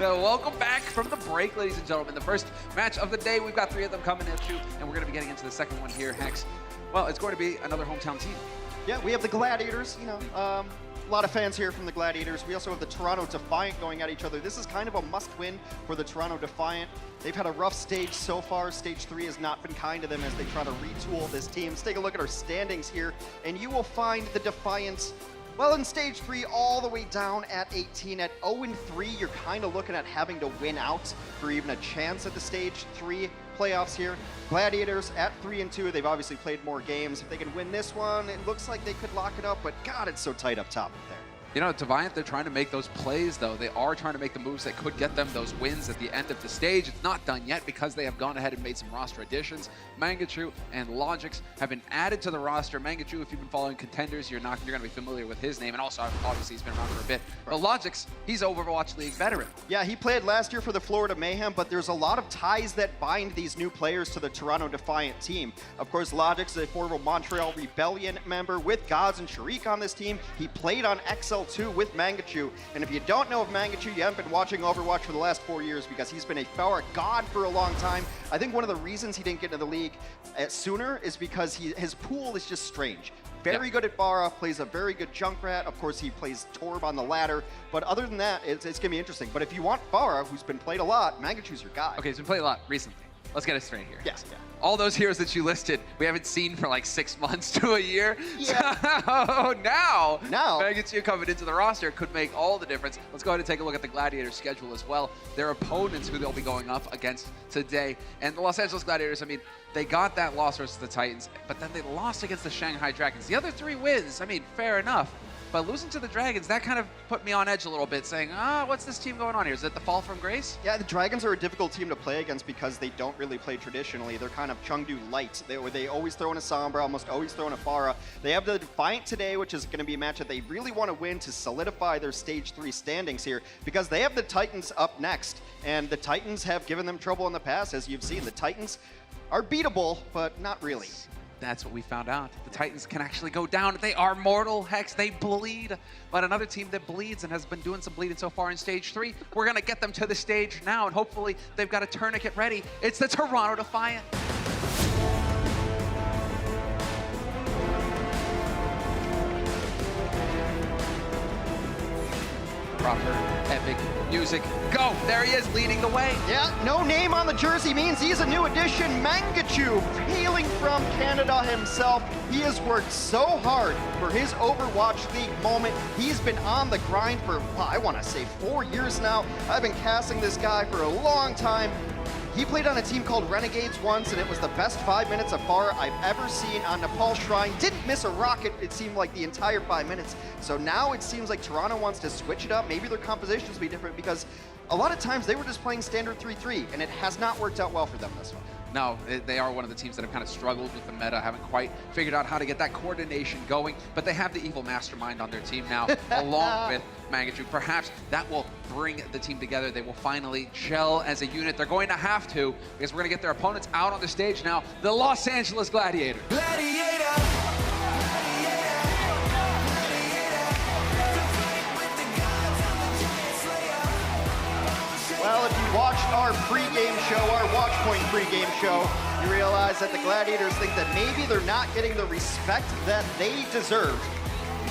Welcome back from the break, ladies and gentlemen. The first match of the day. We've got 3 of them coming at you, and we're going to be getting into the second one here, Hex. Well, it's going to be another hometown team. Yeah, we have the Gladiators, a lot of fans here from the Gladiators. We also have the Toronto Defiant going at each other. This is kind of a must-win for the Toronto Defiant. They've had a rough stage so far. Stage 3 has not been kind to them as they try to retool this team. Let's take a look at our standings here, and you will find the Defiants, well, in Stage 3, all the way down at 18. At 0-3, you're kind of looking at having to win out for even a chance at the Stage 3 playoffs here. Gladiators at 3-2. They've obviously played more games. If they can win this one, it looks like they could lock it up, but God, it's so tight up top up there. You know, Defiant, they're trying to make those plays, though. They are trying to make the moves that could get them those wins at the end of the stage. It's not done yet because they have gone ahead and made some roster additions. Mangachu and Logix have been added to the roster. Mangachu, if you've been following Contenders, you're going to be familiar with his name, and also, obviously, he's been around for a bit. But Logix, he's Overwatch League veteran. Yeah, he played last year for the Florida Mayhem, but there's a lot of ties that bind these new players to the Toronto Defiant team. Of course, Logix is a former Montreal Rebellion member with Gods and Sharik on this team. He played on XL2 with Mangachu. And if you don't know of Mangachu, you haven't been watching Overwatch for the last 4 years because he's been a Pharah god for a long time. I think one of the reasons he didn't get into the league sooner is because his pool is just strange. Very good at Pharah, plays a very good Junkrat. Of course, he plays Torb on the ladder. But other than that, it's going to be interesting. But if you want Pharah, who's been played a lot, Mangachu's your guy. Okay, he's been played a lot recently. Let's get it straight here. Yes. Yeah. All those heroes that you listed, we haven't seen for like 6 months to a year. Yeah. So now Mangachu coming into the roster could make all the difference. Let's go ahead and take a look at the Gladiators schedule as well. Their opponents who they'll be going up against today. And the Los Angeles Gladiators, I mean, they got that loss versus the Titans, but then they lost against the Shanghai Dragons. The other 3 wins, I mean, fair enough. But losing to the Dragons, that kind of put me on edge a little bit, saying, what's this team going on here? Is it the fall from grace? Yeah, the Dragons are a difficult team to play against because they don't really play traditionally. They're kind of Chengdu light. They always throw in a Sombra, almost always throw in a Pharah. They have the Defiant today, which is going to be a match that they really want to win to solidify their Stage 3 standings here because they have the Titans up next. And the Titans have given them trouble in the past, as you've seen. The Titans are beatable, but not really. That's what we found out. The Titans can actually go down. They are mortal, Hex. They bleed. But another team that bleeds and has been doing some bleeding so far in Stage 3, we're going to get them to the stage now, and hopefully they've got a tourniquet ready. It's the Toronto Defiant. Proper epic music. Go! There he is, leading the way. Yeah, no name on the jersey means he's a new addition. Mangachu, hailing from Canada himself. He has worked so hard for his Overwatch League moment. He's been on the grind for, well, I want to say 4 years now. I've been casting this guy for a long time. He played on a team called Renegades once, and it was the best 5 minutes of Pharah I've ever seen on Nepal Shrine. Didn't miss a rocket, it seemed like, the entire 5 minutes. So now it seems like Toronto wants to switch it up. Maybe their compositions will be different because a lot of times they were just playing standard 3-3, and it has not worked out well for them this one. No, they are one of the teams that have kind of struggled with the meta, haven't quite figured out how to get that coordination going, but they have the evil mastermind on their team now, along with Mangachu. Perhaps that will bring the team together. They will finally gel as a unit. They're going to have to, because we're going to get their opponents out on the stage now, the Los Angeles Gladiators. Well, if you watched our pregame show, our Watchpoint pregame show, you realize that the Gladiators think that maybe they're not getting the respect that they deserve.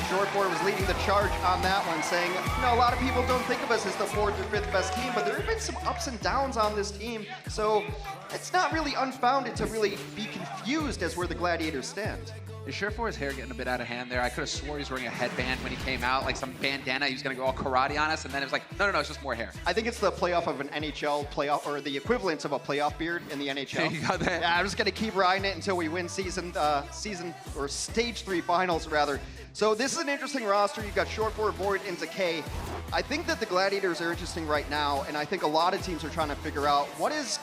Short4 was leading the charge on that one, saying, a lot of people don't think of us as the 4th or 5th best team, but there have been some ups and downs on this team, so it's not really unfounded to really be confused as where the Gladiators stand. Is Short4's hair getting a bit out of hand there? I could have swore he was wearing a headband when he came out, like some bandana. He was going to go all karate on us, and then it was like, no, it's just more hair. I think it's the playoff of an NHL playoff, or the equivalent of a playoff beard in the NHL. You got that? Yeah, I'm just going to keep riding it until we win season or Stage 3 finals, rather. So this is an interesting roster. You've got Short4, Void, and Decay. I think that the Gladiators are interesting right now, and I think a lot of teams are trying to figure out what is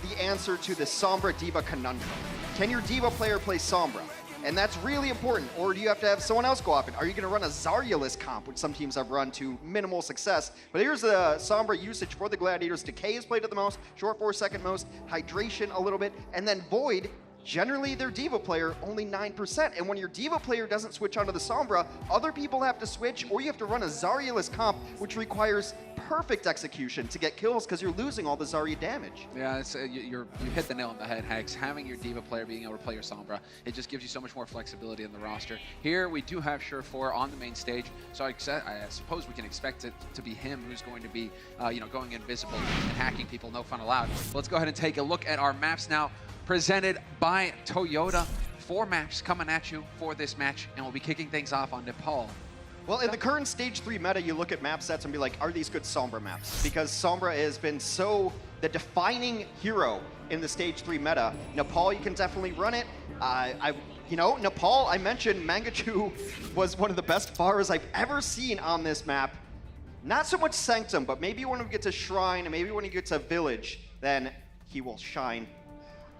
the answer to the Sombra D.Va conundrum. Can your D.Va player play Sombra? And that's really important. Or do you have to have someone else go off it? Are you going to run a Zarya-less comp, which some teams have run to minimal success? But here's the Sombra usage for the Gladiators. Decay is played at the most, Short4 second most, Hydration a little bit, and then Void generally their Diva player only 9%. And when your Diva player doesn't switch onto the Sombra, other people have to switch, or you have to run a Zarya-less comp, which requires perfect execution to get kills because you're losing all the Zarya damage. Yeah, it's, you hit the nail on the head, Hex. Having your Diva player being able to play your Sombra, it just gives you so much more flexibility in the roster. Here we do have Sure4 on the main stage, so I suppose we can expect it to be him who's going to be, going invisible and hacking people. No fun allowed. Let's go ahead and take a look at our maps now, presented by Toyota. 4 maps coming at you for this match, and we'll be kicking things off on Nepal. Well, in the current Stage 3 meta, you look at map sets and be like, are these good Sombra maps? Because Sombra has been the defining hero in the Stage 3 meta. Nepal, you can definitely run it. Nepal, I mentioned Mangachu was one of the best Pharahs I've ever seen on this map. Not so much Sanctum, but maybe when we get to Shrine and maybe when he gets to Village, then he will shine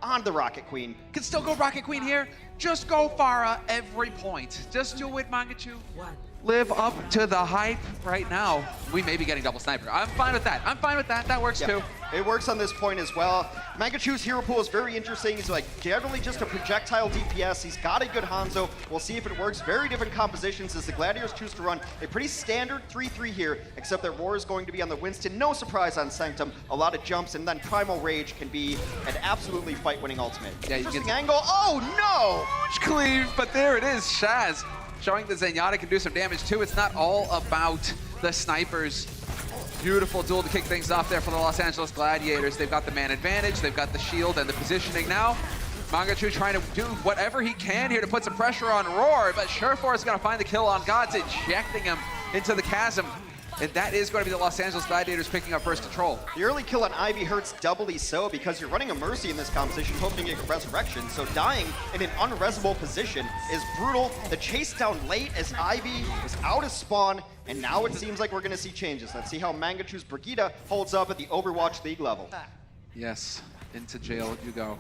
on the Rocket Queen. Can still go Rocket Queen here. Just go Pharah every point. Just do it, Mangachu. Live up to the hype right now. We may be getting double sniper. I'm fine with that. I'm fine with that. That works too. It works on this point as well. Mangachu's hero pool is very interesting. He's like generally just a projectile DPS. He's got a good Hanzo. We'll see if it works. Very different compositions as the Gladiators choose to run a pretty standard 3-3 here, except their Roar is going to be on the Winston. No surprise on Sanctum. A lot of jumps, and then Primal Rage can be an absolutely fight-winning ultimate. Yeah, interesting angle. Oh no! Huge cleave, but there it is. Shaz showing that Zenyatta can do some damage too. It's not all about the snipers. Beautiful duel to kick things off there for the Los Angeles Gladiators. They've got the man advantage, they've got the shield and the positioning now. Mangachu trying to do whatever he can here to put some pressure on Roar, but Sure4 is going to find the kill on Gods, injecting him into the chasm. And that is going to be the Los Angeles Gladiators picking up first control. The early kill on Ivy hurts doubly so because you're running a Mercy in this composition, hoping to get Resurrection, so dying in an unresable position is brutal. The chase down late as Ivy is out of spawn, and now it seems like we're going to see changes. Let's see how Mangachu's Brigitte holds up at the Overwatch League level. Yes, into jail you go.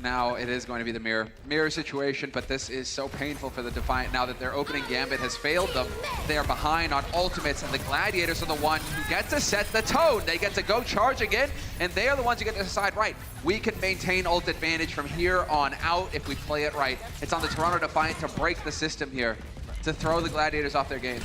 Now it is going to be the mirror situation, but this is so painful for the Defiant now that their opening gambit has failed them. They are behind on ultimates, and the Gladiators are the one who get to set the tone. They get to go charge again, and they are the ones who get to decide, right, we can maintain ult advantage from here on out if we play it right. It's on the Toronto Defiant to break the system here, to throw the Gladiators off their game.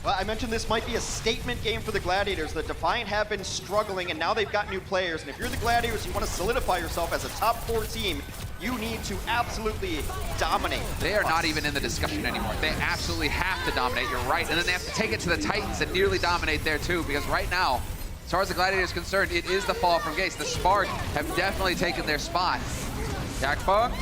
Well, I mentioned this might be a statement game for the Gladiators. The Defiant have been struggling, and now they've got new players. And if you're the Gladiators, you want to solidify yourself as a top 4 team, you need to absolutely dominate. They are not even in the discussion anymore. They absolutely have to dominate, you're right. And then they have to take it to the Titans and nearly dominate there too, because right now, as far as the Gladiators are concerned, it is the fall from Gates. The Spark have definitely taken their spot. Yakpa,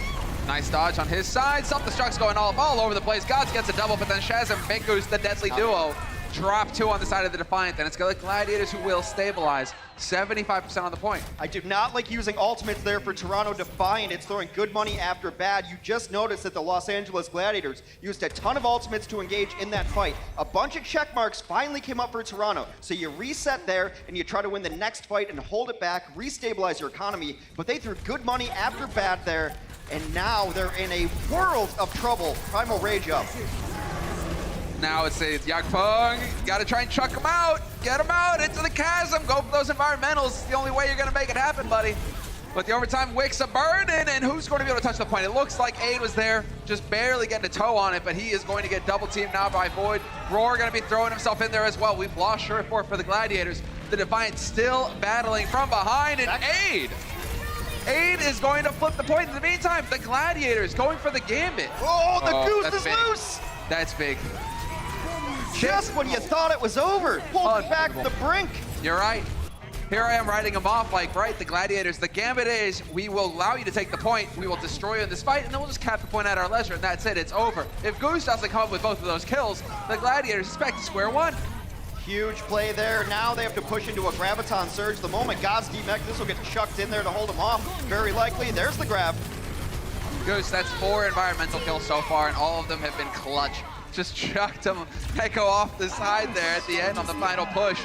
nice dodge on his side. Self-destruct's going all over the place. Gods gets a double, but then Shaz and Bingus, the deadly duo, drop 2 on the side of the Defiant. Then it's the Gladiators who will stabilize. 75% on the point. I do not like using ultimates there for Toronto Defiant. It's throwing good money after bad. You just noticed that the Los Angeles Gladiators used a ton of ultimates to engage in that fight. A bunch of check marks finally came up for Toronto. So you reset there and you try to win the next fight and hold it back, restabilize your economy. But they threw good money after bad there. And now they're in a world of trouble. Primal Rage up. Now it's Yakpung. Gotta try and chuck him out. Get him out into the chasm. Go for those environmentals. It's the only way you're gonna make it happen, buddy. But the overtime wicks a burden, and who's going to be able to touch the point? It looks like Aid was there, just barely getting a toe on it, but he is going to get double teamed now by Void. Roar gonna be throwing himself in there as well. We've lost Sure4 for the Gladiators. The Defiant still battling from behind, and Aid is going to flip the point. In the meantime, the Gladiators going for the gambit. Oh, the goose is loose! That's big. Just when you thought it was over, pulled it back to the brink. You're right. Here I am writing him off like, right, the Gladiators, the gambit is, we will allow you to take the point, we will destroy you in this fight, and then we'll just cap the point at our leisure, and that's it, it's over. If Goose doesn't come up with both of those kills, the Gladiators is back to square one. Huge play there. Now they have to push into a Graviton Surge. The moment God's demech, this will get chucked in there to hold him off. Very likely. There's the grab. Goose, that's 4 environmental kills so far, and all of them have been clutch. Just chucked him, Echo off the side there at the end on the final push.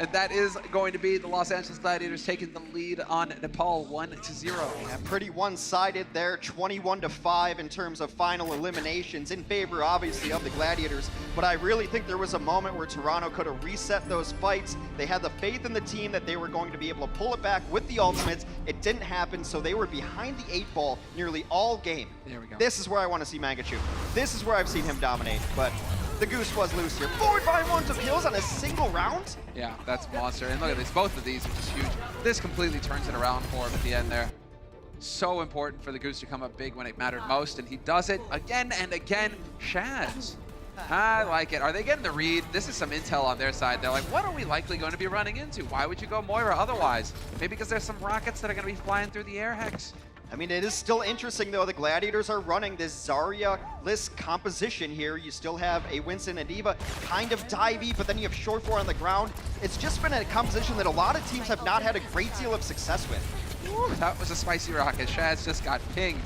And that is going to be the Los Angeles Gladiators taking the lead on Nepal 1-0. Yeah, pretty one-sided there, 21-5 in terms of final eliminations in favor, obviously, of the Gladiators. But I really think there was a moment where Toronto could have reset those fights. They had the faith in the team that they were going to be able to pull it back with the ultimates. It didn't happen, so they were behind the 8-ball nearly all game. There we go. This is where I want to see Mangachu. This is where I've seen him dominate, but the goose was loose here. 4-5-1 kills on a single round? Yeah, that's monster. And look at this, both of these are just huge. This completely turns it around for him at the end there. So important for the goose to come up big when it mattered most, and he does it again and again. Shaz. I like it. Are they getting the read? This is some intel on their side. They're like, what are we likely going to be running into? Why would you go Moira otherwise? Maybe because there's some rockets that are going to be flying through the air, Hex. I mean, it is still interesting, though. The Gladiators are running this Zarya-less composition here. You still have a Winston and Diva kind of divey, but then you have Short 4 on the ground. It's just been a composition that a lot of teams have not had a great deal of success with. Woo, that was a spicy rocket. Shaz just got pinged.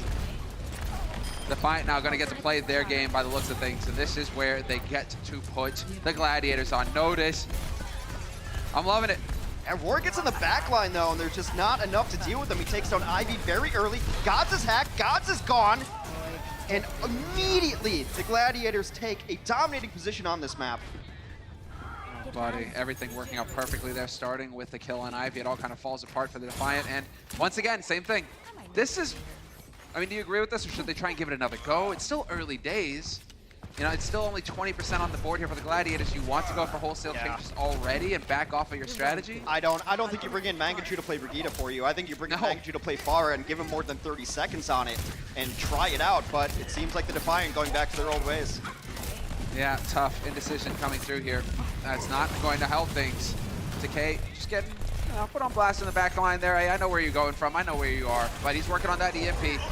Defiant now going to get to play their game by the looks of things, and this is where they get to put the Gladiators on notice. I'm loving it. And Roar gets in the back line, though, and there's just not enough to deal with him. He takes down Ivy very early. Gods is hacked. Gods is gone. And immediately, the Gladiators take a dominating position on this map. Oh, buddy, everything working out perfectly there, starting with the kill on Ivy. It all kind of falls apart for the Defiant. And once again, same thing. This is, I mean, do you agree with this, or should they try and give it another go? It's still early days. You know, it's still only 20% on the board here for the Gladiators. You want to go for wholesale changes already and back off of your strategy? I don't think you bring in Mangachu to play Brigitte for you. I think you bring in Mangachu to play Pharah and give him more than 30 seconds on it and try it out, but it seems like the Defiant going back to their old ways. Yeah, tough indecision coming through here. That's not going to help things. Decay just getting put on blast in the back line there. I know where you're going from. I know where you are, but he's working on that EMP.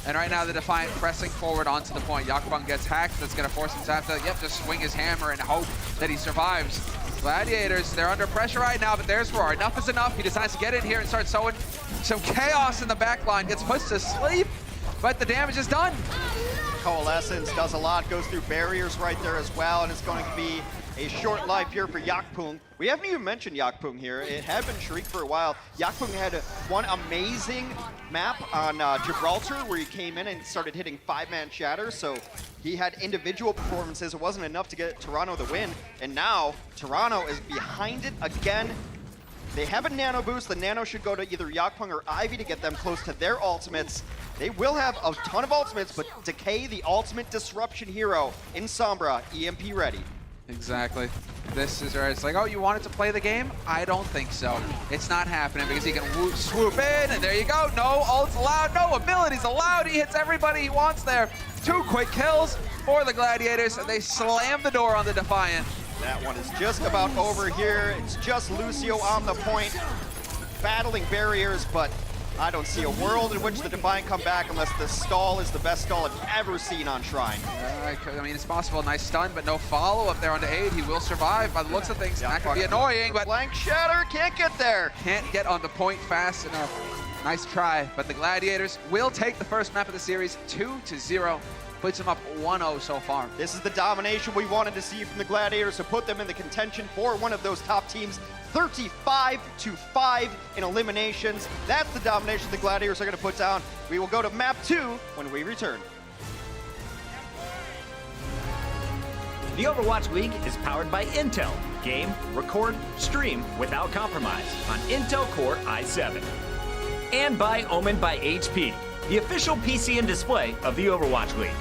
And right now, the Defiant pressing forward onto the point. Yakbang gets hacked. That's going to force him to have to, just swing his hammer and hope that he survives. Gladiators, they're under pressure right now, but there's Roar. Enough is enough. He decides to get in here and start sowing some chaos in the back line. Gets pushed to sleep, but the damage is done. Coalescence does a lot, goes through barriers right there as well, and it's going to be a short life here for Yakpung. We haven't even mentioned Yakpung here. It had been Shriek for a while. Yakpung had one amazing map on Gibraltar where he came in and started hitting 5-man shatter, so he had individual performances. It wasn't enough to get Toronto the win, and now Toronto is behind it again. They have a nano boost. The nano should go to either Yakpung or Ivy to get them close to their ultimates. They will have a ton of ultimates, but Decay, the ultimate disruption hero in Sombra, EMP ready. Exactly. This is where it's like, oh, you wanted to play the game? I don't think so. It's not happening because he can swoop in, and there you go. No ults allowed, no abilities allowed. He hits everybody he wants there. 2 quick kills for the Gladiators, and they slam the door on the Defiant. That one is just about over here. It's just Lucio on the point, battling barriers, but I don't see a world in which the Defiant come back unless the stall is the best stall I've ever seen on Shrine. I mean, it's possible. Nice stun, but no follow-up there onto 8. He will survive by the looks of things. That could be annoying, but Blank Shatter can't get there. Can't get on the point fast enough. Nice try, but the Gladiators will take the first map of the series 2-0. Puts them up 1-0 so far. This is the domination we wanted to see from the Gladiators to put them in the contention for one of those top teams. 35-5 in eliminations. That's the domination the Gladiators are going to put down. We will go to map 2 when we return. The Overwatch League is powered by Intel. Game, record, stream without compromise on Intel Core i7. And by Omen by HP, the official PC and display of the Overwatch League.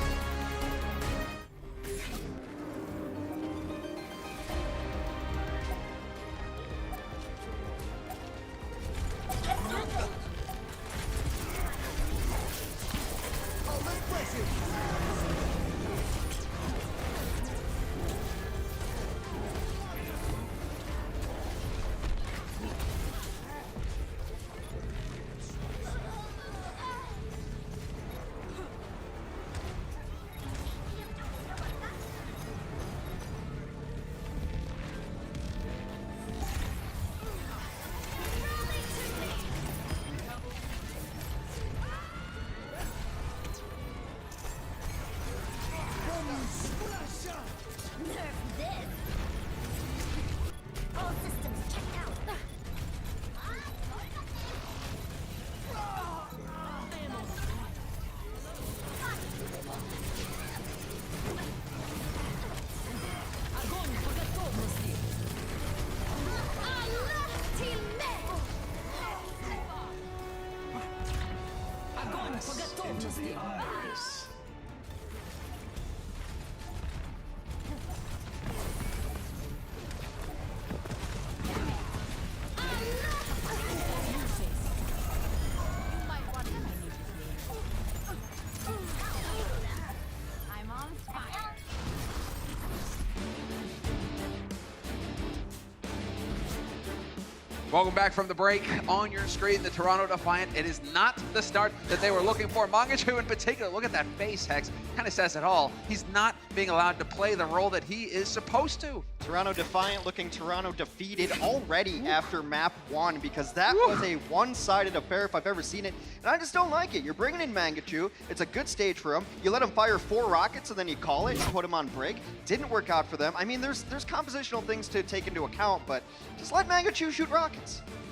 Welcome back from the break. On your screen, the Toronto Defiant. It is not the start that they were looking for. Mangachu in particular, look at that face, Hex. Kind of says it all. He's not being allowed to play the role that he is supposed to. Toronto Defiant looking Toronto defeated already after map 1 because that was a one-sided affair if I've ever seen it. And I just don't like it. You're bringing in Mangachu. It's a good stage for him. You let him fire 4 rockets and then you call it and put him on break. Didn't work out for them. I mean, there's compositional things to take into account, but just let Mangachu shoot rockets.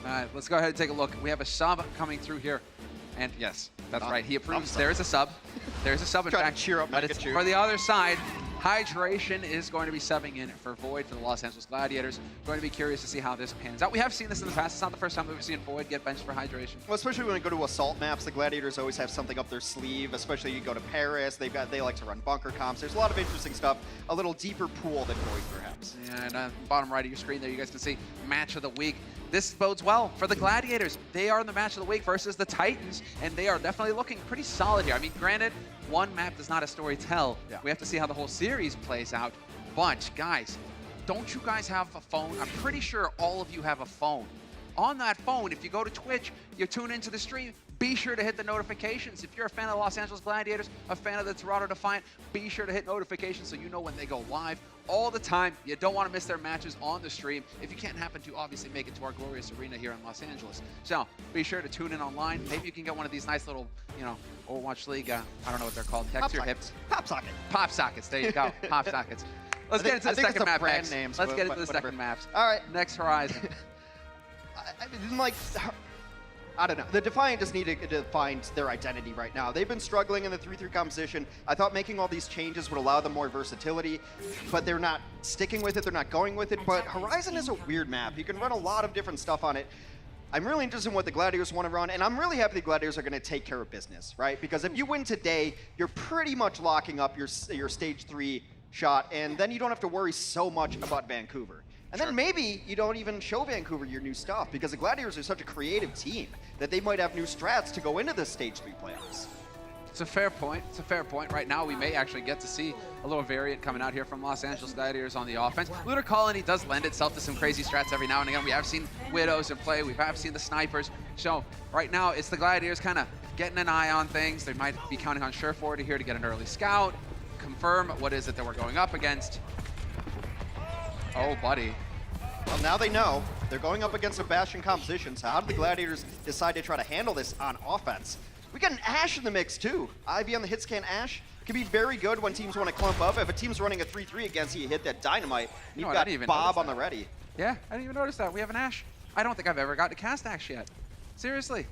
All right, let's go ahead and take a look. We have a sub coming through here. And yes, that's right. He approves. There is a sub. There's a sub, in fact. To cheer up but it's Mangachu. for the other side. Hydration is going to be subbing in for Void for the Los Angeles Gladiators. Going to be curious to see how this pans out. We have seen this in the past. It's not the first time we've seen Void get benched for Hydration. Well, especially when we go to assault maps, the Gladiators always have something up their sleeve. Especially you go to Paris, they like to run bunker comps. There's a lot of interesting stuff. A little deeper pool than Void, perhaps. Yeah, and bottom right of your screen there, you guys can see match of the week. This bodes well for the Gladiators. They are in the match of the week versus the Titans, and they are definitely looking pretty solid here. I mean, granted, one map does not a story tell. Yeah. We have to see how the whole series plays out. But, guys, don't you guys have a phone? I'm pretty sure all of you have a phone. On that phone, if you go to Twitch, you tune into the stream, be sure to hit the notifications. If you're a fan of the Los Angeles Gladiators, a fan of the Toronto Defiant, be sure to hit notifications so you know when they go live all the time. You don't want to miss their matches on the stream. If you can't happen to, obviously make it to our glorious arena here in Los Angeles. So be sure to tune in online. Maybe you can get one of these nice little, you know, Overwatch League, I don't know what they're called. Text your hips. Pop socket. Pop sockets, there you go. Pop sockets. Let's get into the second map, brand Hex. names, Let's get into the whatever. second maps. All right. Next Horizon. I didn't like... I don't know. The Defiant just need to find their identity right now. They've been struggling in the 3-3 composition. I thought making all these changes would allow them more versatility, but they're not sticking with it. They're not going with it. But Horizon is a weird map. You can run a lot of different stuff on it. I'm really interested in what the Gladiators want to run, and I'm really happy the Gladiators are going to take care of business, right? Because if you win today, you're pretty much locking up your stage 3 shot, and then you don't have to worry so much about Vancouver. And then maybe you don't even show Vancouver your new stuff, because the Gladiators are such a creative team that they might have new strats to go into the Stage 3 playoffs. It's a fair point. It's a fair point. Right now, we may actually get to see a little variant coming out here from Los Angeles Gladiators on the offense. Lunar Colony does lend itself to some crazy strats every now and again. We have seen Widows in play. We have seen the Snipers. So right now, it's the Gladiators kind of getting an eye on things. They might be counting on Sureforward here to get an early scout, confirm what is it that we're going up against. Oh, buddy. Well, now they know. They're going up against a Bastion composition, so how did the Gladiators decide to try to handle this on offense? We got an Ashe in the mix, too. Ivy on the hit scan Ashe can be very good when teams want to clump up. If a team's running a 3-3 against you, you hit that Dynamite, and you've got Bob on the ready. Yeah, I didn't even notice that. We have an Ashe. I don't think I've ever got to cast Ashe yet. Seriously.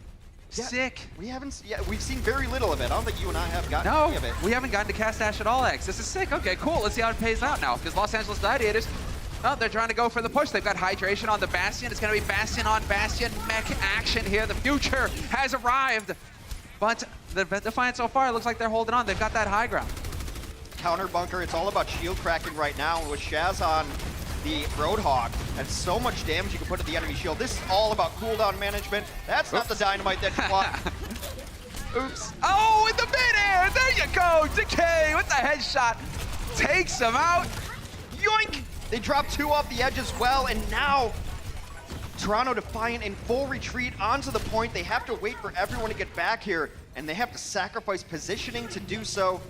Yeah, sick. We haven't. Yeah, we've seen very little of it. I don't think you and I have gotten any of it. We haven't gotten to cast Ashe at all, X. This is sick. Okay, cool. Let's see how it pays out now. Because Los Angeles Gladiators, well, they're trying to go for the push. They've got Hydration on the Bastion. It's going to be Bastion on Bastion mech action here. The future has arrived. But the Defiant so far, it looks like they're holding on. They've got that high ground. Counter bunker. It's all about shield cracking right now. With Shaz on the Roadhog, and so much damage you can put to the enemy shield. This is all about cooldown management. That's not the Dynamite that you want. Oops. Oh, in the mid-air. There you go. Decay with the headshot. Takes him out. Yoink. They drop 2 off the edge as well, and now Toronto Defiant in full retreat onto the point. They have to wait for everyone to get back here, and they have to sacrifice positioning to do so.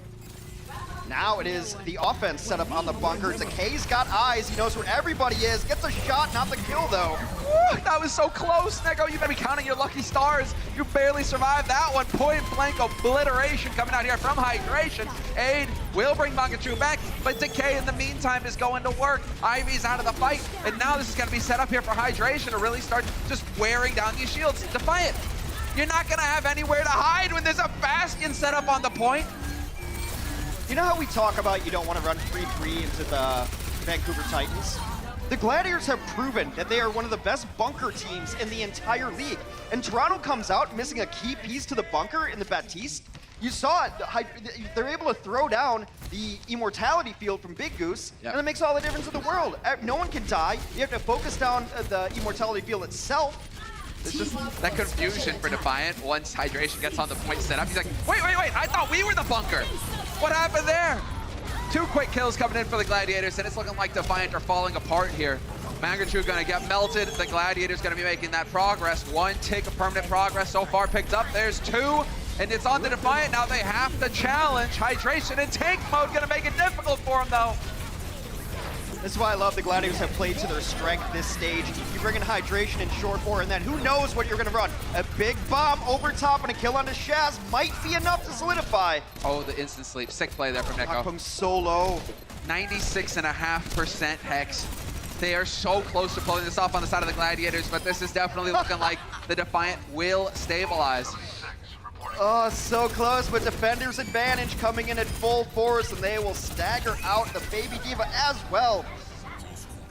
Now it is the offense set up on the bunker. Decay's got eyes. He knows where everybody is. Gets a shot, not the kill, though. Woo, that was so close, Neko. You better be counting your lucky stars. You barely survived that one. Point blank obliteration coming out here from Hydration. Aid will bring Mangachu back, but Decay in the meantime is going to work. Ivy's out of the fight, and now this is going to be set up here for Hydration to really start just wearing down these shields. Defiant, you're not going to have anywhere to hide when there's a Bastion set up on the point. You know how we talk about you don't want to run 3-3 into the Vancouver Titans? The Gladiators have proven that they are one of the best bunker teams in the entire league. And Toronto comes out missing a key piece to the bunker in the Baptiste. You saw it. They're able to throw down the Immortality field from Big Goose, and it makes all the difference in the world. No one can die. You have to focus down the Immortality field itself. It's just that confusion for Defiant once Hydration gets on the point set up. He's like, wait, I thought we were the bunker. What happened there? 2 quick kills coming in for the Gladiators, and it's looking like Defiant are falling apart here. Mangachu gonna get melted. The Gladiators gonna be making that progress. One tick of permanent progress so far picked up. There's two, and it's on the Defiant. Now they have to challenge. Hydration and tank mode gonna make it difficult for them though. This is why I love the Gladiators have played to their strength this stage. You bring in hydration and short four, and then who knows what you're gonna run. A big bomb over top and a kill onto Shaz might be enough to solidify. Oh, the instant sleep. Sick play there from Nico. Yakpung so low. 96.5% Hex. They are so close to pulling this off on the side of the Gladiators, but this is definitely looking like the Defiant will stabilize. Oh, so close, but Defender's advantage coming in at full force, and they will stagger out the Baby Diva as well.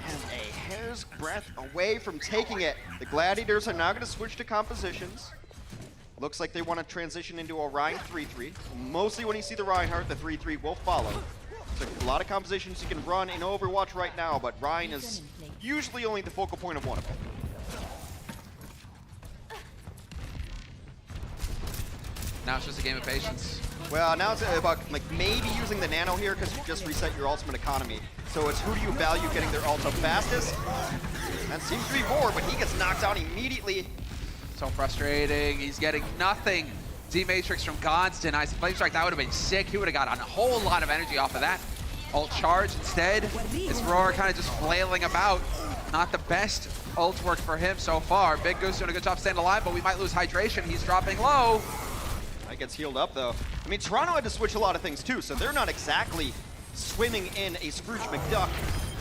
And a hair's breadth away from taking it. The Gladiators are now going to switch to compositions. Looks like they want to transition into a Ryan 3-3. Mostly when you see the Reinhardt, the 3-3 will follow. So a lot of compositions you can run in Overwatch right now, but Ryan is usually only the focal point of one of them. Now it's just a game of patience. Well, now it's about like maybe using the nano here because you just reset your ultimate economy. So it's who do you value getting their ult up fastest? That seems to be Vor, but he gets knocked out immediately. So frustrating. He's getting nothing. D-Matrix from God's denies the Flame Strike. That would have been sick. He would have gotten a whole lot of energy off of that. Ult charge instead. It's Roar kind of just flailing about. Not the best ult work for him so far. Big Goose doing a good job staying alive, but we might lose hydration. He's dropping low. That gets healed up though. I mean, Toronto had to switch a lot of things too, so they're not exactly swimming in a Scrooge McDuck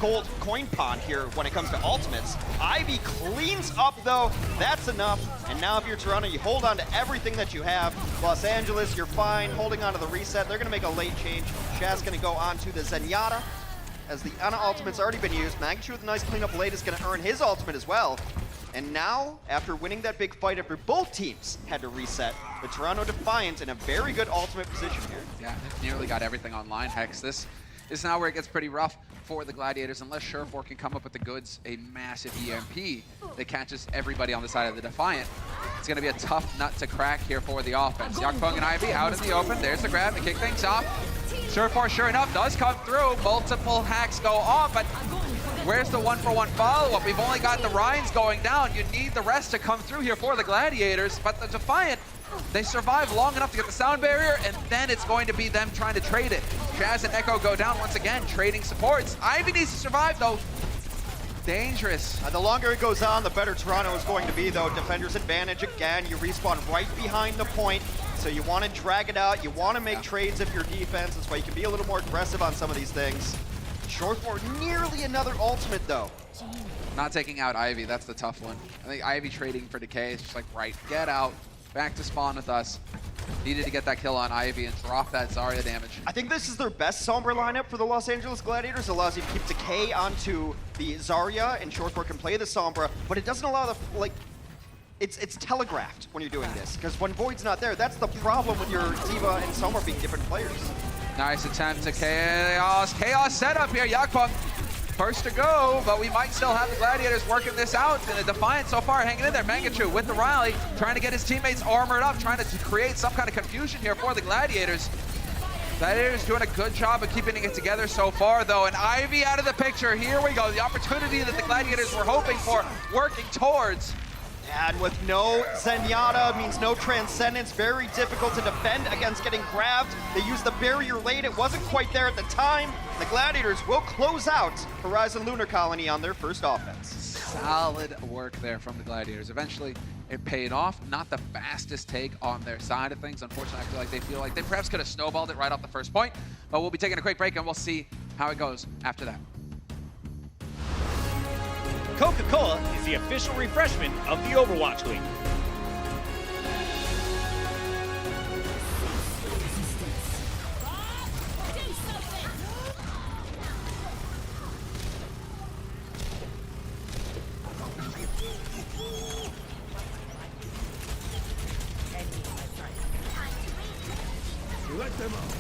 gold coin pond here when it comes to ultimates. Ivy cleans up though, that's enough. And now if you're Toronto, you hold on to everything that you have. Los Angeles, you're fine, holding on to the reset. They're gonna make a late change. Shaz gonna go on to the Zenyatta, as the Ana ultimate's already been used. Mangachu with a nice cleanup late is gonna earn his ultimate as well. And now, after winning that big fight after both teams had to reset, the Toronto Defiant in a very good ultimate position here. Yeah, they've nearly got everything online, Hex. This is now where it gets pretty rough for the Gladiators. Unless Surefour can come up with the goods, a massive EMP that catches everybody on the side of the Defiant. It's going to be a tough nut to crack here for the offense. Yakpung and Ivy out in the open. There's the grab to kick things off. Surefour, sure enough, does come through. Multiple hacks go on, but where's the one-for-one follow-up? We've only got the Ryans going down. You need the rest to come through here for the Gladiators, but the Defiant, they survive long enough to get the sound barrier, and then it's going to be them trying to trade it. Jazz and Echo go down once again, trading supports. Ivy needs to survive, though. Dangerous. The longer it goes on, the better Toronto is going to be, though. Defender's advantage again. You respawn right behind the point, so you want to drag it out. You want to make trades if you're defense. That's why you can be a little more aggressive on some of these things. Short for nearly another ultimate, though. Not taking out Ivy, that's the tough one. I think Ivy trading for Decay is just like, right, get out, back to spawn with us. Needed to get that kill on Ivy and drop that Zarya damage. I think this is their best Sombra lineup for the Los Angeles Gladiators. It allows you to keep Decay onto the Zarya, and Short can play the Sombra, but it doesn't allow the, like, it's telegraphed when you're doing this, because when Void's not there, that's the problem with your D.Va and Sombra being different players. Nice attempt to Chaos. Chaos setup here, Yakpung. First to go, but we might still have the Gladiators working this out. And the Defiant so far hanging in there. Mangachu with the rally, trying to get his teammates armored up, trying to create some kind of confusion here for the Gladiators. Gladiators doing a good job of keeping it together so far, though. And Ivy out of the picture. Here we go. The opportunity that the Gladiators were hoping for, working towards. And with no Zenyatta means no Transcendence. Very difficult to defend against getting grabbed. They used the barrier late. It wasn't quite there at the time. The Gladiators will close out Horizon Lunar Colony on their first offense. Solid work there from the Gladiators. Eventually, it paid off. Not the fastest take on their side of things. Unfortunately, I feel like they perhaps could have snowballed it right off the first point. But we'll be taking a quick break, and we'll see how it goes after that. Coca-Cola is the official refreshment of the Overwatch League. Let them out.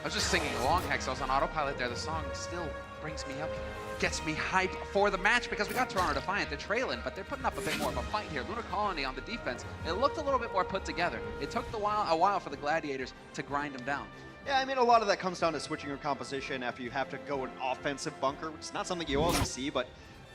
was just singing along, Hex. I was on autopilot there. The song still brings me up, gets me hyped for the match because we got Toronto Defiant. They're trailing, but they're putting up a bit more of a fight here. Lunar Colony on the defense, it looked a little bit more put together. It took a while for the Gladiators to grind them down. Yeah, I mean, a lot of that comes down to switching your composition after you have to go an offensive bunker, which is not something you always see, but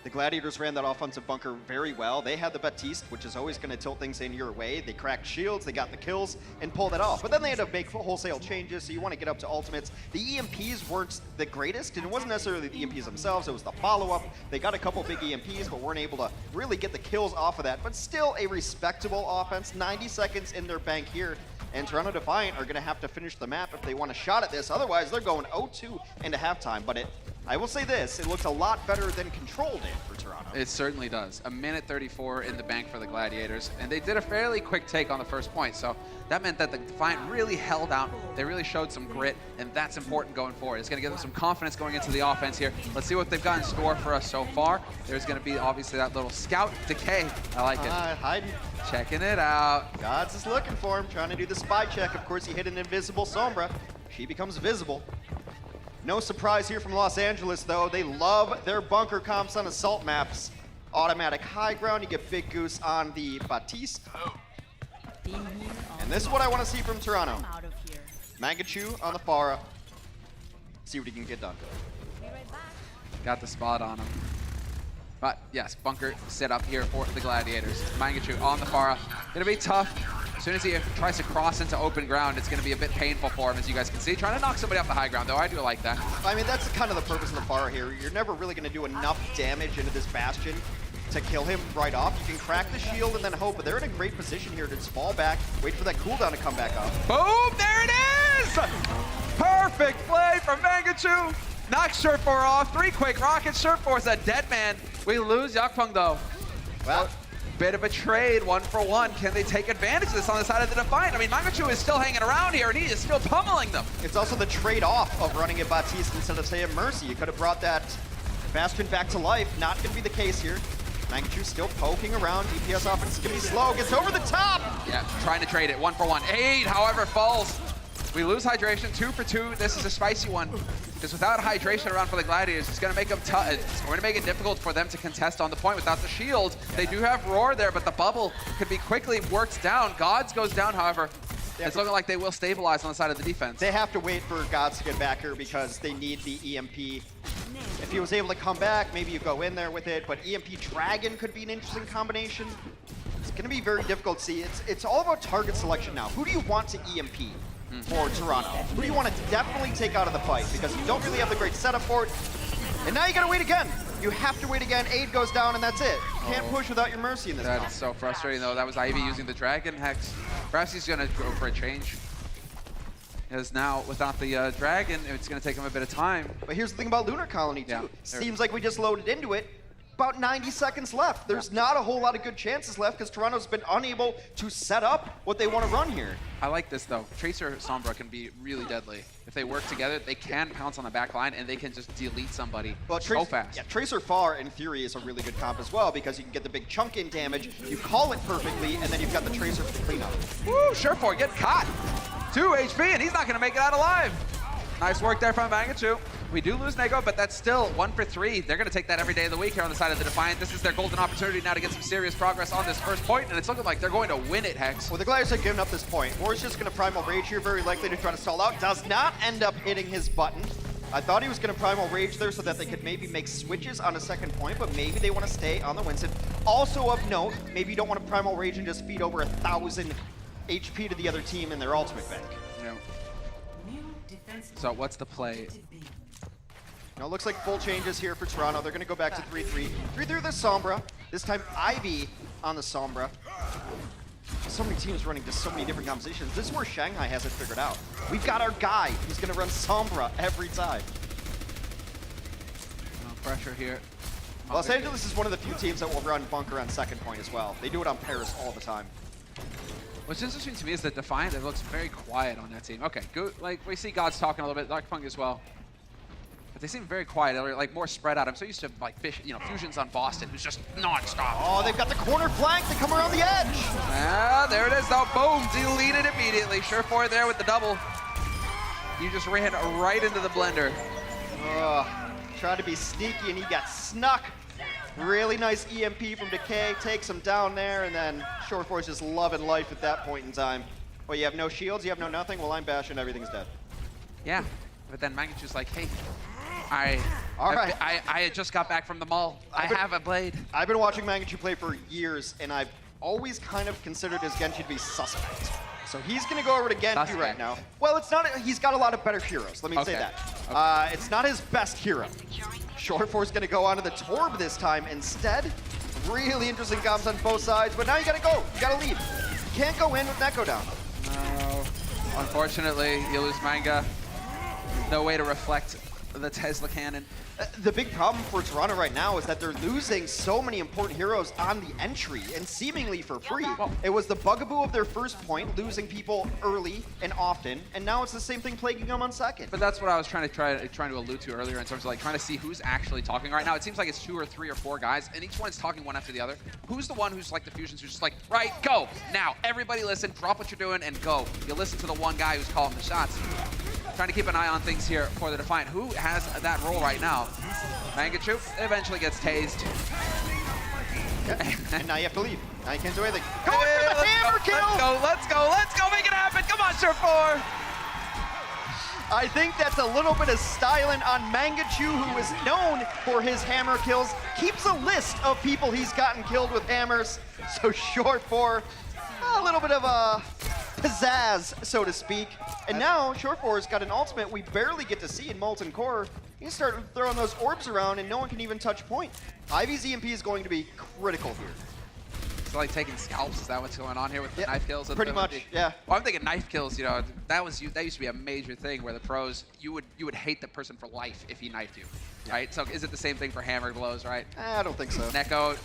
the Gladiators ran that offensive bunker very well. They had the Baptiste, which is always going to tilt things in your way. They cracked shields, they got the kills, and pulled it off. But then they had to make wholesale changes, so you want to get up to ultimates. The EMPs weren't the greatest, and it wasn't necessarily the EMPs themselves, it was the follow-up. They got a couple big EMPs, but weren't able to really get the kills off of that. But still a respectable offense. 90 seconds in their bank here. And Toronto Defiant are going to have to finish the map if they want a shot at this. Otherwise, they're going 0-2 into halftime. But I will say this, it looks a lot better than Control did for Toronto. It certainly does. A minute 34 in the bank for the Gladiators, and they did a fairly quick take on the first point, so that meant that the Defiant really held out. They really showed some grit, and that's important going forward. It's going to give them some confidence going into the offense here. Let's see what they've got in store for us so far. There's going to be, obviously, that little scout decay. I like it. Hiding. Checking it out. Gods is looking for him, trying to do the spy check. Of course, he hit an invisible Sombra. She becomes visible. No surprise here from Los Angeles, though. They love their bunker comps on assault maps. Automatic high ground, you get Big Goose on the Baptiste. And this is what I want to see from Toronto. Mangachu on the Pharah. See what he can get done. Got the spot on him. But yes, bunker set up here for the Gladiators. Mangachu on the Pharah. Gonna be tough. As soon as he tries to cross into open ground, it's going to be a bit painful for him, as you guys can see. Trying to knock somebody off the high ground, though. I do like that. I mean, that's kind of the purpose of the Pharah here. You're never really going to do enough damage into this Bastion to kill him right off. You can crack the shield and then hope, but they're in a great position here to just fall back, wait for that cooldown to come back up. Boom! There it is! Perfect play from Mangachu. Knocks Surfer off. 3 quick rockets. Surfer's a dead man. We lose Yakpung, though. Well, bit of a trade, 1-for-1. Can they take advantage of this on the side of the Defiant? I mean, Mangachu is still hanging around here, and he is still pummeling them. It's also the trade-off of running a Baptiste instead of, say, a Mercy. You could have brought that Bastion back to life. Not going to be the case here. Mangachu still poking around. DPS offense is going to be slow. Gets over the top. Yeah, trying to trade it. 1-for-1. 8, however, falls. We lose hydration. 2 for 2. This is a spicy one. Because without hydration around for the Gladiators, it's going to make them tough. It's going to make it difficult for them to contest on the point without the shield. They do have Roar there, but the bubble could be quickly worked down. Gods goes down, however. It's looking like they will stabilize on the side of the defense. They have to wait for Gods to get back here because they need the EMP. If he was able to come back, maybe you go in there with it, but EMP Dragon could be an interesting combination. It's going to be very difficult to see. It's all about target selection now. Who do you want to EMP for Toronto? Who do you want to definitely take out of the fight? Because you don't really have the great setup for it. And now you got to wait again. You have to wait again. Aid goes down, and that's it. You can't push without your Mercy in this That is so frustrating, though. That was Ivy using the Dragon Hex. Perhaps he's going to go for a change. Because now, without the Dragon, it's going to take him a bit of time. But here's the thing about Lunar Colony, too. Seems like we just loaded into it. About 90 seconds left. There's not a whole lot of good chances left because Toronto's been unable to set up what they want to run here. I like this, though. Tracer Sombra can be really deadly. If they work together, they can pounce on the back line, and they can just delete somebody so fast. Yeah, Tracer Far, in theory, is a really good comp as well because you can get the big chunk in damage, you call it perfectly, and then you've got the Tracer for the cleanup. Woo, Surefour getting caught. 2 HP, and he's not going to make it out alive. Nice work there from Mangachu. We do lose Nego, but that's still 1 for 3. They're going to take that every day of the week here on the side of the Defiant. This is their golden opportunity now to get some serious progress on this first point, and it's looking like they're going to win it, Hex. Well, the Gladiators have given up this point. War's just going to Primal Rage here, very likely to try to stall out. Does not end up hitting his button. I thought he was going to Primal Rage there so that they could maybe make switches on a second point, but maybe they want to stay on the Winston. Also of note, maybe you don't want to Primal Rage and just feed over 1,000 HP to the other team in their ultimate bank. Yeah. So what's the play? Now it looks like full changes here for Toronto. They're going to go back to 3-3. 3-3 the Sombra. This time Ivy on the Sombra. So many teams running just so many different compositions. This is where Shanghai has it figured out. We've got our guy who's going to run Sombra every time. No pressure here. Los Angeles is one of the few teams that will run Bunker on second point as well. They do it on Paris all the time. What's interesting to me is that Defiant, it looks very quiet on that team. Okay, good. Like, we see Gods talking a little bit, Dark Funk as well. But they seem very quiet. They're like more spread out. I'm so used to like Fusions on Boston, who's just non-stop. Oh, they've got the corner flank. They come around the edge. Ah, there it is though. Boom, deleted immediately. Surefour there with the double. You just ran right into the blender. Tried to be sneaky and he got snuck. Really nice EMP from Decay, takes him down there, and then Short Force just loving life at that point in time. Well, you have no shields, you have no nothing, well, I'm bashing, everything's dead. Yeah, but then Mangachu's like, hey, All right. I just got back from the mall. I have a blade. I've been watching Mangachu play for years, and I've always kind of considered his Genji to be suspect. So he's going to go over to Genji right now. Well, it's not. He's got a lot of better heroes. Let me say that. Okay. It's not his best hero. Short Force going to go onto the Torb this time instead. Really interesting comms on both sides, but now you got to go. You got to leave. You can't go in with Neko down. No. Unfortunately, you lose Manga. No way to reflect the Tesla cannon. The big problem for Toronto right now is that they're losing so many important heroes on the entry and seemingly for free. It was the bugaboo of their first point, losing people early and often, and now it's the same thing plaguing them on second. But that's what I was trying to allude to earlier in terms of like trying to see who's actually talking right now. It seems like it's 2 or 3 or 4 guys, and each one's talking one after the other. Who's the one who's like the fusions, who's just like, right, go now, everybody listen, drop what you're doing, and go. You listen to the one guy who's calling the shots. Trying to keep an eye on things here for the Defiant. Who has that role right now? Mangachu eventually gets tased. And now you have to leave. Now you can't do anything. Going for the hammer kill! Let's go, make it happen! Come on, Sure4! I think that's a little bit of styling on Mangachu, who is known for his hammer kills. Keeps a list of people he's gotten killed with hammers. So Short4, a little bit of a pizzazz, so to speak. And now Short4's got an ultimate we barely get to see in Molten Core. You start throwing those orbs around and no one can even touch point. Ivy's EMP is going to be critical here. It's like taking scalps. Is that what's going on here with the knife kills? Pretty much, yeah. Well, I'm thinking knife kills. You know, that used to be a major thing where the pros you would hate the person for life if he knifed you, right? So is it the same thing for hammer blows, right? I don't think so. Neko,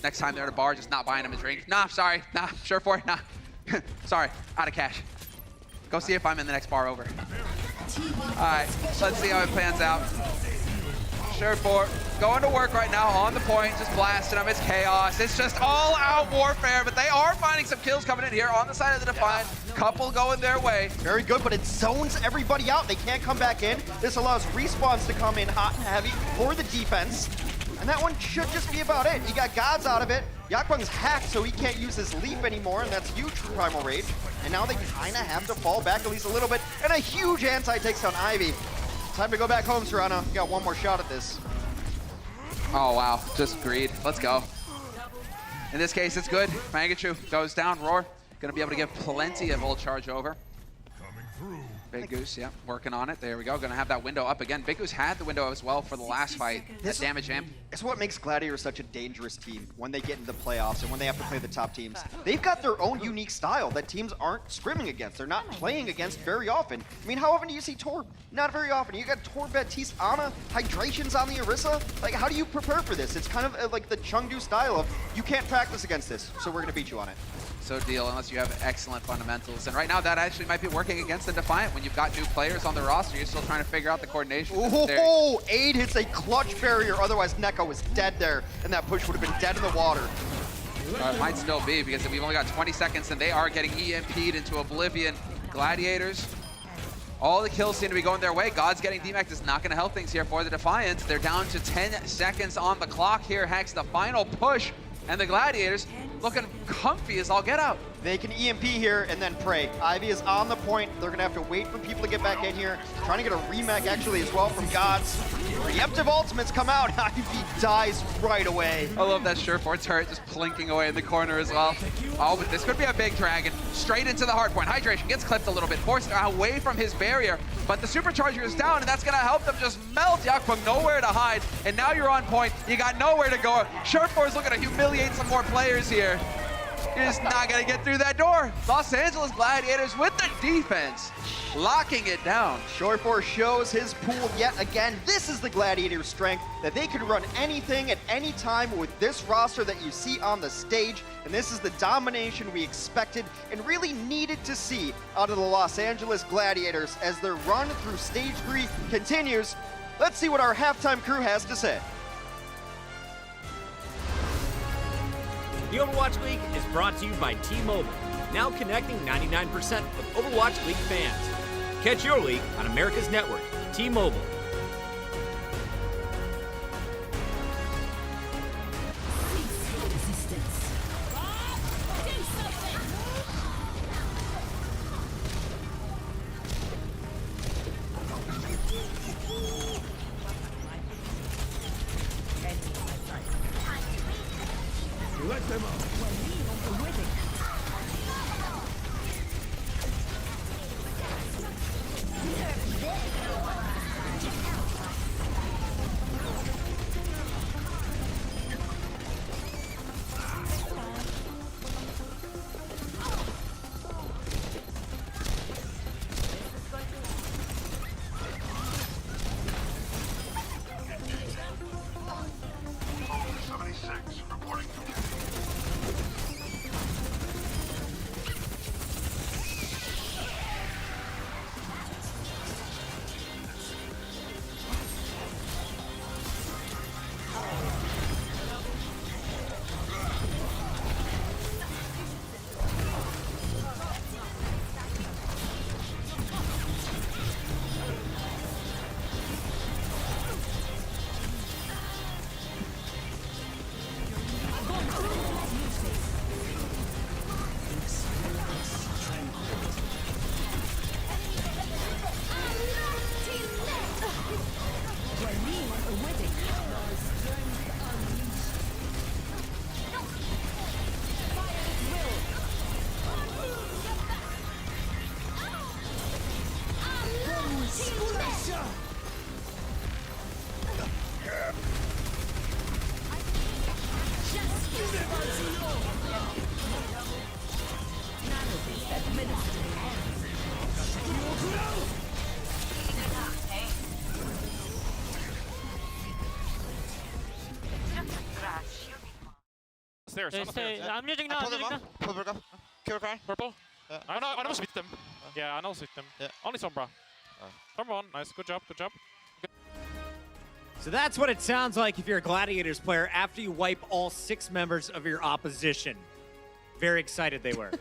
next time they're at a bar, just not buying him a drink. Nah, sorry, nah, Sure4, nah, sorry, out of cash. Go see if I'm in the next bar over. All right, let's see how it pans out. Sure4 going to work right now on the point, just blasting them. It's chaos. It's just all-out warfare, but they are finding some kills coming in here on the side of the Defiant. Couple going their way. Very good, but it zones everybody out. They can't come back in. This allows respawns to come in hot and heavy for the defense. And that one should just be about it. He got gods out of it. Yakbung's hacked, so he can't use his leap anymore, and that's huge for Primal Rage. And now they kind of have to fall back at least a little bit. And a huge anti takes down Ivy. Time to go back home, Serrano. You got one more shot at this. Oh, wow. Just greed. Let's go. In this case, it's good. Mangachu goes down. Roar going to be able to give plenty of ult charge over. Coming through. Big Goose, yeah, working on it. There we go. Going to have that window up again. Big Goose had the window as well for the last fight. That damage amp. It's what makes Gladiators such a dangerous team when they get into the playoffs and when they have to play the top teams. They've got their own unique style that teams aren't scrimming against. They're not playing against very often. I mean, how often do you see Torb? Not very often. You got Torb, Baptiste, Ana, Hydrations on the Orisa. Like, how do you prepare for this? It's kind of like the Chengdu style of, you can't practice against this, so we're going to beat you on it. So deal, unless you have excellent fundamentals. And right now, that actually might be working against the Defiant. When you've got new players on the roster, you're still trying to figure out the coordination. Oh, Aid hits a clutch barrier. Otherwise, Neko was dead there, and that push would have been dead in the water. It might still be, because we've only got 20 seconds, and they are getting EMP'd into oblivion. Gladiators, all the kills seem to be going their way. God's getting DMAC is not going to help things here for the Defiant. They're down to 10 seconds on the clock here. Hex, the final push. And the Gladiators looking comfy as all get out. They can EMP here and then pray. Ivy is on the point. They're going to have to wait for people to get back in here. Trying to get a remake actually as well from Gods. Preemptive ultimates come out. Ivy dies right away. I love that Sure4 turret just plinking away in the corner as well. Oh, but this could be a big dragon. Straight into the hard point. Hydration gets clipped a little bit, forced away from his barrier. But the supercharger is down, and that's going to help them just melt. Yakbung nowhere to hide. And now you're on point. You got nowhere to go. Sure4 is looking to humiliate some more players here. You're just not going to get through that door. Los Angeles Gladiators with the defense, locking it down. Short4 shows his pool yet again. This is the Gladiators' strength, that they can run anything at any time with this roster that you see on the stage. And this is the domination we expected and really needed to see out of the Los Angeles Gladiators as their run through Stage 3 continues. Let's see what our halftime crew has to say. The Overwatch League is brought to you by T-Mobile, now connecting 99% of Overwatch League fans. Catch your league on America's Network, T-Mobile. Let them out. Stairs, on the stairs. Yeah. I'm using now. Pull them up. Pull them up. Kill guy. Purple. Yeah. I know split them. Yeah, I know split them. Yeah. Only Sombra. Sombra one. Nice. Good job. Good job. Good. So that's what it sounds like if you're a Gladiators player after you wipe all 6 members of your opposition. Very excited they were.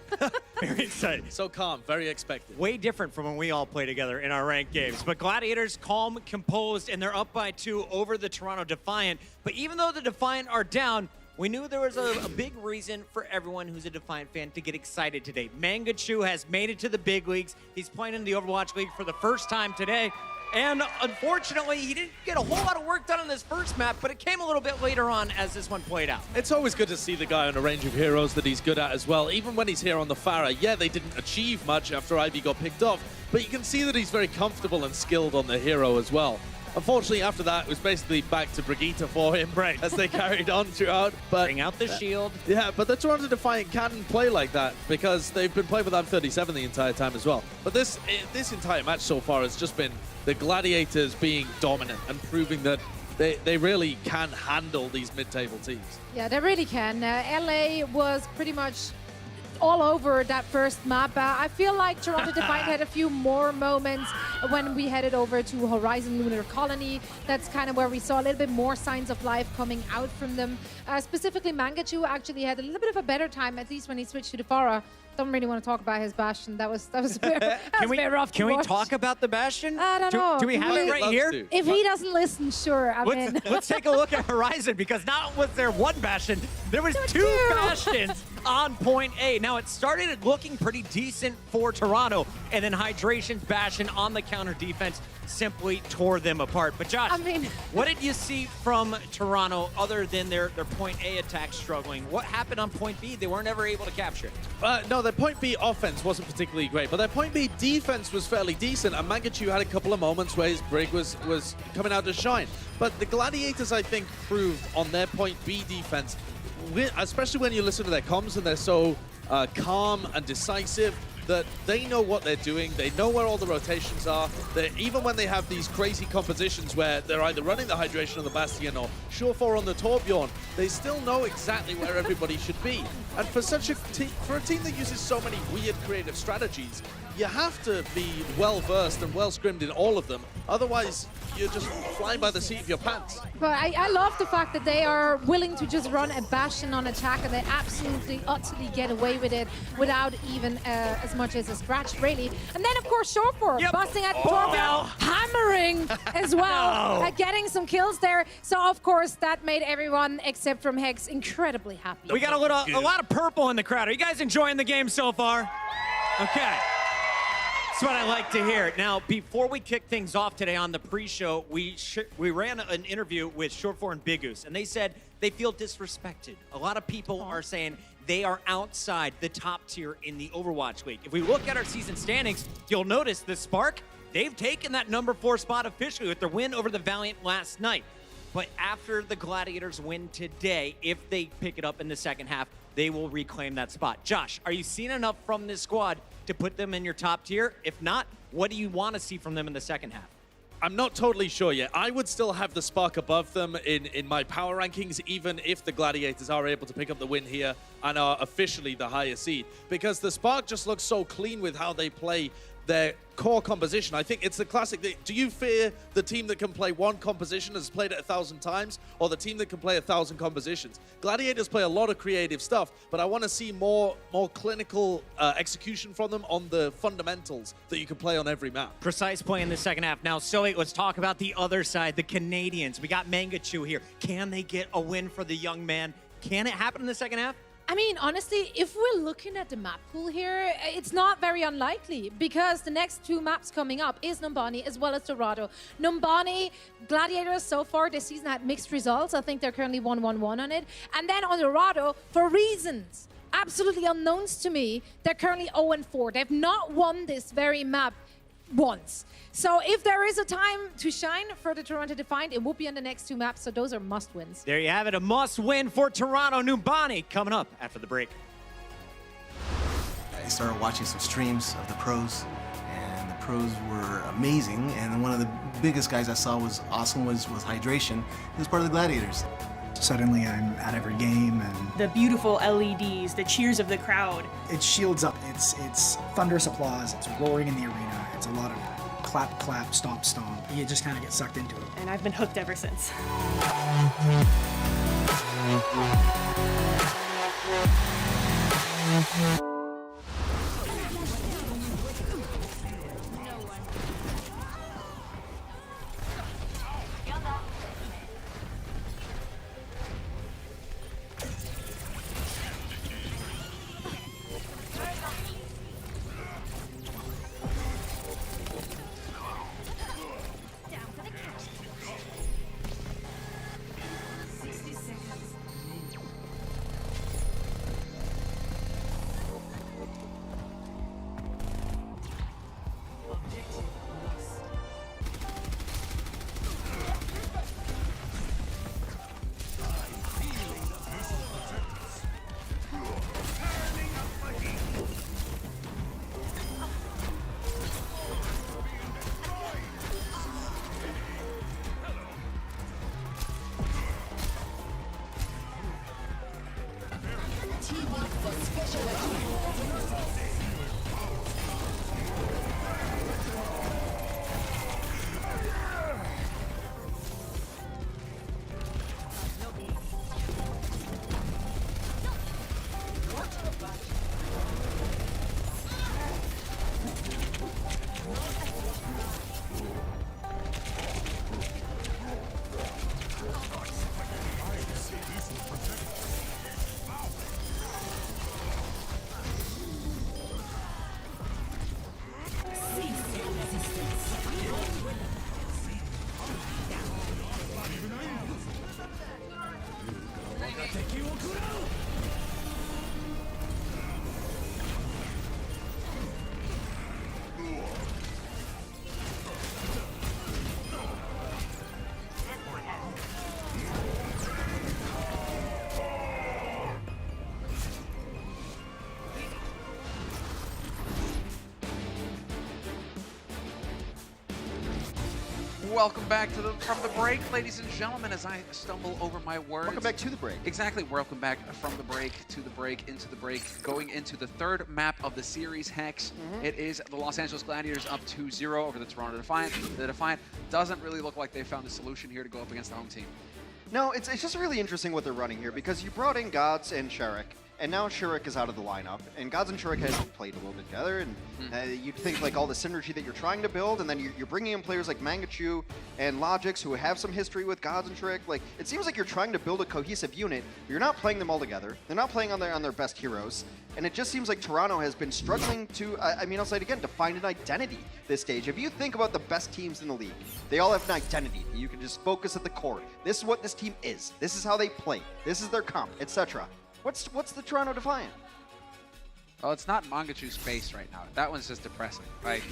Very excited. So calm, very expected. Way different from when we all play together in our ranked games. But Gladiators calm, composed, and they're up by 2 over the Toronto Defiant. But even though the Defiant are down, we knew there was a big reason for everyone who's a Defiant fan to get excited today. Mangachu has made it to the big leagues. He's playing in the Overwatch League for the first time today. And unfortunately, he didn't get a whole lot of work done on this first map, but it came a little bit later on as this one played out. It's always good to see the guy on a range of heroes that he's good at as well. Even when he's here on the Pharah, yeah, they didn't achieve much after Ivy got picked off, but you can see that he's very comfortable and skilled on the hero as well. Unfortunately, after that, it was basically back to Brigitte for him as they carried on throughout. But bring out the shield. Yeah, but the Toronto Defiant can play like that because they've been playing with M37 the entire time as well. But this entire match so far has just been the Gladiators being dominant and proving that they really can handle these mid-table teams. Yeah, they really can. LA was pretty much all over that first map. I feel like Toronto Defiant had a few more moments when we headed over to Horizon Lunar Colony. That's kind of where we saw a little bit more signs of life coming out from them. Specifically, Mangachu actually had a little bit of a better time, at least when he switched to the Pharah. Don't really want to talk about his Bastion. That was a bit, rough to Can we watch. talk about the Bastion? I don't know. Do we have it right here? If he doesn't listen, sure, I'm in. Let's take a look at Horizon, because not was there one Bastion, there was two Bastions on point A. Now, it started looking pretty decent for Toronto, and then Hydration's Bastion on the counter defense simply tore them apart. But Josh, what did you see from Toronto other than their point A attack struggling? What happened on point B? They weren't ever able to capture it. No, their point B offense wasn't particularly great, but their point B defense was fairly decent, and Mangachu had a couple of moments where his Brig was coming out to shine. But the Gladiators, I think, proved on their point B defense, especially when you listen to their comms and they're so calm and decisive, that they know what they're doing, they know where all the rotations are. Even when they have these crazy compositions where they're either running the Hydration on the Bastion or Surefire on the Torbjorn, they still know exactly where everybody should be. And for a team that uses so many weird creative strategies, you have to be well-versed and well-scrimmed in all of them. Otherwise, you're just flying by the seat of your pants. But I love the fact that they are willing to just run a Bastion on attack, and they absolutely, utterly get away with it without even as much as a scratch, really. And then, of course, Short4 busting at Torvald, hammering as well, getting some kills there. So, of course, that made everyone except from Hex incredibly happy. We got a lot of purple in the crowd. Are you guys enjoying the game so far? Okay. That's what I like to hear. Now, before we kick things off today on the pre-show, we ran an interview with Short4 and Big Goose, and they said they feel disrespected. A lot of people are saying they are outside the top tier in the Overwatch League. If we look at our season standings, you'll notice the Spark, they've taken that #4 spot officially with their win over the Valiant last night. But after the Gladiators win today, if they pick it up in the second half, they will reclaim that spot. Josh, are you seeing enough from this squad to put them in your top tier? If not, what do you want to see from them in the second half? I'm not totally sure yet. I would still have the Spark above them in my power rankings, even if the Gladiators are able to pick up the win here and are officially the higher seed. Because the Spark just looks so clean with how they play their core composition. I think it's the classic. Do you fear the team that can play one composition, has played it 1,000 times, or the team that can play 1,000 compositions? Gladiators play a lot of creative stuff, but I want to see more clinical execution from them on the fundamentals that you can play on every map. Precise play in the second half. Now, Zoe, let's talk about the other side, the Canadians. We got Mangachu here. Can they get a win for the young man? Can it happen in the second half? I mean, honestly, if we're looking at the map pool here, it's not very unlikely because the next two maps coming up is Numbani as well as Dorado. Numbani, Gladiators so far this season had mixed results. I think they're currently 1-1-1 on it. And then on Dorado, for reasons absolutely unknowns to me, they're currently 0-4. They've not won this very map once. So if there is a time to shine for the Toronto Defiant, it will be on the next two maps, so those are must-wins. There you have it, a must-win for Toronto. Numbani coming up after the break. I started watching some streams of the pros, and the pros were amazing, and one of the biggest guys I saw was awesome was Hydration. He was part of the Gladiators. Suddenly I'm at every game, and the beautiful LEDs, the cheers of the crowd. It shields up. It's thunderous applause. It's roaring in the arena. It's a lot of clap, clap, stomp, stomp. You just kind of get sucked into it. And I've been hooked ever since. welcome back to from the break, ladies and gentlemen, as I stumble over my words. Welcome back to the break. Exactly, welcome back from the break to the break, into the break, going into the third map of the series, Hex. It is the Los Angeles Gladiators up 2-0 over the Toronto Defiant. The Defiant doesn't really look like they found a solution here to go up against the home team. No, it's just really interesting what they're running here, because you brought in Gods and Sherrick, and now Sherrick is out of the lineup, and Gods and Sherrick have played a little bit together, and you'd think like all the synergy that you're trying to build, and then you're bringing in players like Mangachu and Logix who have some history with Gods and Sherrick. Like, it seems like you're trying to build a cohesive unit, but you're not playing them all together. They're not playing on their best heroes, and it just seems like Toronto has been struggling to, I mean, I'll say it again, to find an identity this stage. If you think about the best teams in the league, they all have an identity. You can just focus at the core. This is what this team is. This is how they play. This is their comp, etc. What's the Toronto Defiant? Well, it's not Mangachu's face right now. That one's just depressing. Like,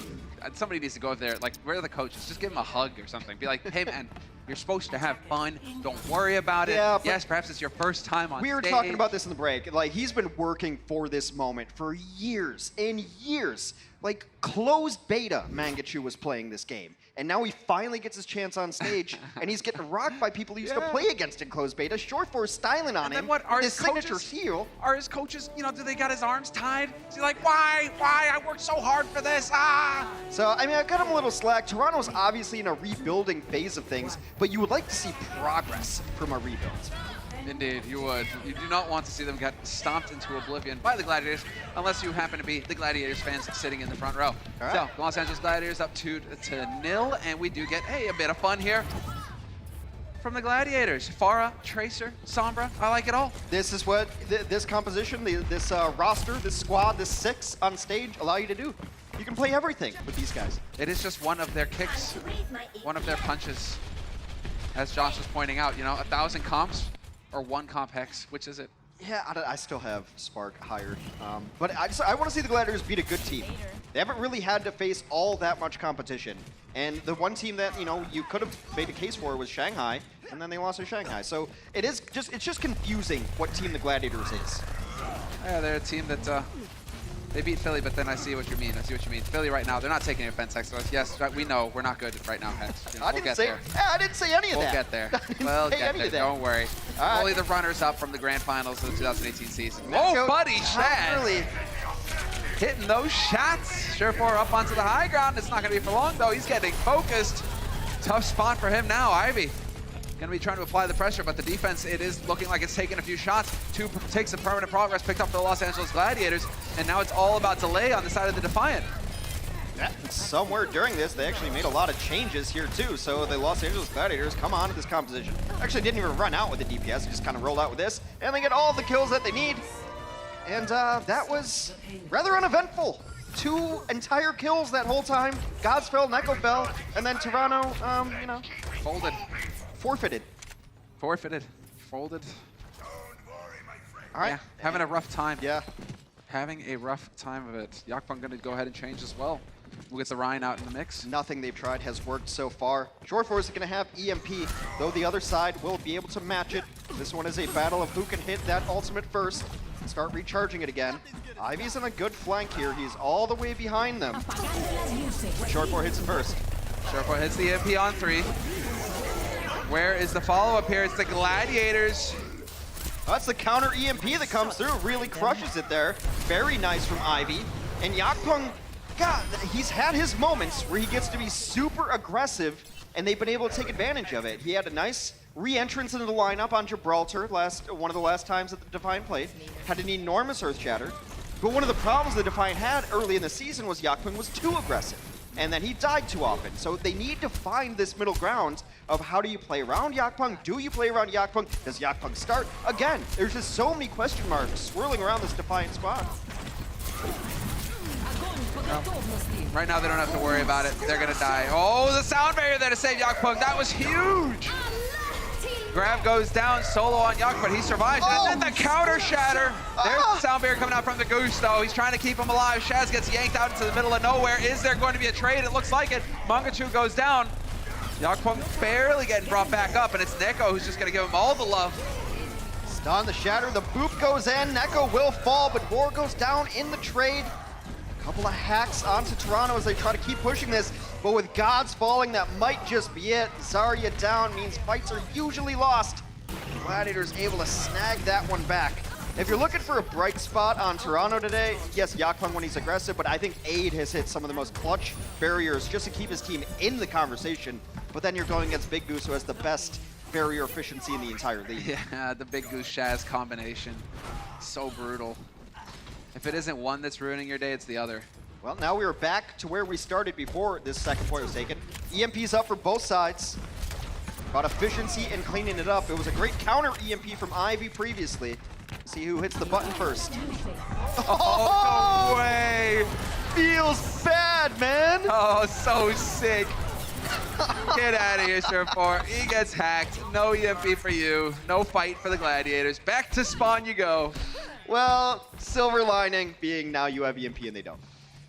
somebody needs to go there. Like, where are the coaches? Just give him a hug or something. Be like, hey, man, you're supposed to have fun. Don't worry about it. Yeah, yes, perhaps it's your first time on stage. We were talking about this in the break. Like, he's been working for this moment for years and years. Like, closed beta, Mangachu was playing this game. And now he finally gets his chance on stage, and he's getting rocked by people he used to play against in closed beta. Short4 styling on him. What are his signature heel? Are his coaches, you know, do they got his arms tied? Is he like, why? I worked so hard for this, So, I mean, I cut him a little slack. Toronto's obviously in a rebuilding phase of things, but you would like to see progress from a rebuild. Indeed, you would. You do not want to see them get stomped into oblivion by the Gladiators, unless you happen to be the Gladiators fans sitting in the front row. Right. So, the Los Angeles Gladiators up 2-0, and we do get, hey, a bit of fun here from the Gladiators. Pharah, Tracer, Sombra, I like it all. This is what this composition, this roster, this squad, this 6 on stage allow you to do. You can play everything with these guys. It is just one of their kicks, one of their punches. As Josh was pointing out, you know, 1,000 comps or 1 comp Hex, which is it? Yeah, I still have Spark hired, but I want to see the Gladiators beat a good team. They haven't really had to face all that much competition, and the one team that, you know, you could have made a case for was Shanghai, and then they lost to Shanghai. So it's just confusing what team the Gladiators is. Yeah, they're a team that they beat Philly, but then I see what you mean. Philly right now, they're not taking offense, Hex. Yes, we know we're not good right now, Hex. You know, I didn't say any of that. We'll get there. We'll get there. Don't worry. Only the runners-up from the grand finals of the 2018 season. Oh, buddy, Shad! Really hitting those shots. Short4 up onto the high ground. It's not going to be for long, though. He's getting focused. Tough spot for him now. Ivy going to be trying to apply the pressure, but the defense, it is looking like it's taking a few shots. 2 takes some permanent progress picked up for the Los Angeles Gladiators, and now it's all about delay on the side of the Defiant. Yeah, somewhere during this, they actually made a lot of changes here, too. So the Los Angeles Gladiators come on to this composition. Actually didn't even run out with the DPS. They just kind of rolled out with this, and they get all the kills that they need. And that was rather uneventful. 2 entire kills that whole time. Gods fell, Neko fell, and then Toronto, you know, folded. Forfeited. Folded. All right. Yeah, having a rough time. Yeah. Having a rough time of it. Yakpong going to go ahead and change as well. We'll get the Ryan out in the mix. Nothing they've tried has worked so far. Short4 is going to have EMP, though the other side will be able to match it. This one is a battle of who can hit that ultimate first and start recharging it again. Ivy's in a good flank here. He's all the way behind them. Short4 hits it first. Short4 hits the EMP on 3. Where is the follow-up here? It's the Gladiators. That's the counter EMP that comes through. Really crushes it there. Very nice from Ivy. And Yakpong, God, he's had his moments where he gets to be super aggressive, and they've been able to take advantage of it. He had a nice re-entrance into the lineup on Gibraltar, one of the last times that the Defiant played. Had an enormous Earth Shatter. But one of the problems the Defiant had early in the season was Yakpong was too aggressive. And then he died too often. So they need to find this middle ground of how do you play around Yakpong? Do you play around Yakpong? Does Yakpong start? Again, there's just so many question marks swirling around this Defiant squad. Right now, they don't have to worry about it. They're going to die. Oh, the sound barrier there to save Yakpong. That was huge. Grab goes down, solo on Yak, but he survives. Oh, and then the counter shatter. There's the sound barrier coming out from the Goose, though. He's trying to keep him alive. Shaz gets yanked out into the middle of nowhere. Is there going to be a trade? It looks like it. Mangachu goes down. Yakpong barely getting brought back up, and it's Neko who's just going to give him all the love. Stun the shatter, the boop goes in. Neko will fall, but War goes down in the trade. A couple of hacks onto Toronto as they try to keep pushing this. But with gods falling, that might just be it. Zarya down means fights are usually lost. Gladiators able to snag that one back. If you're looking for a bright spot on Toronto today, yes, Yakpeng when he's aggressive, but I think Aid has hit some of the most clutch barriers just to keep his team in the conversation. But then you're going against Big Goose, who has the best barrier efficiency in the entire league. Yeah, the Big Goose Shaz combination. So brutal. If it isn't one that's ruining your day, it's the other. Well, now we are back to where we started before this second point was taken. EMP's up for both sides. About efficiency and cleaning it up. It was a great counter EMP from Ivy previously. See who hits the button first. Oh, no way! Feels bad, man! Oh, so sick. Get out of here, Sir4. He gets hacked. No EMP for you. No fight for the Gladiators. Back to spawn you go. Well, silver lining being now you have EMP and they don't.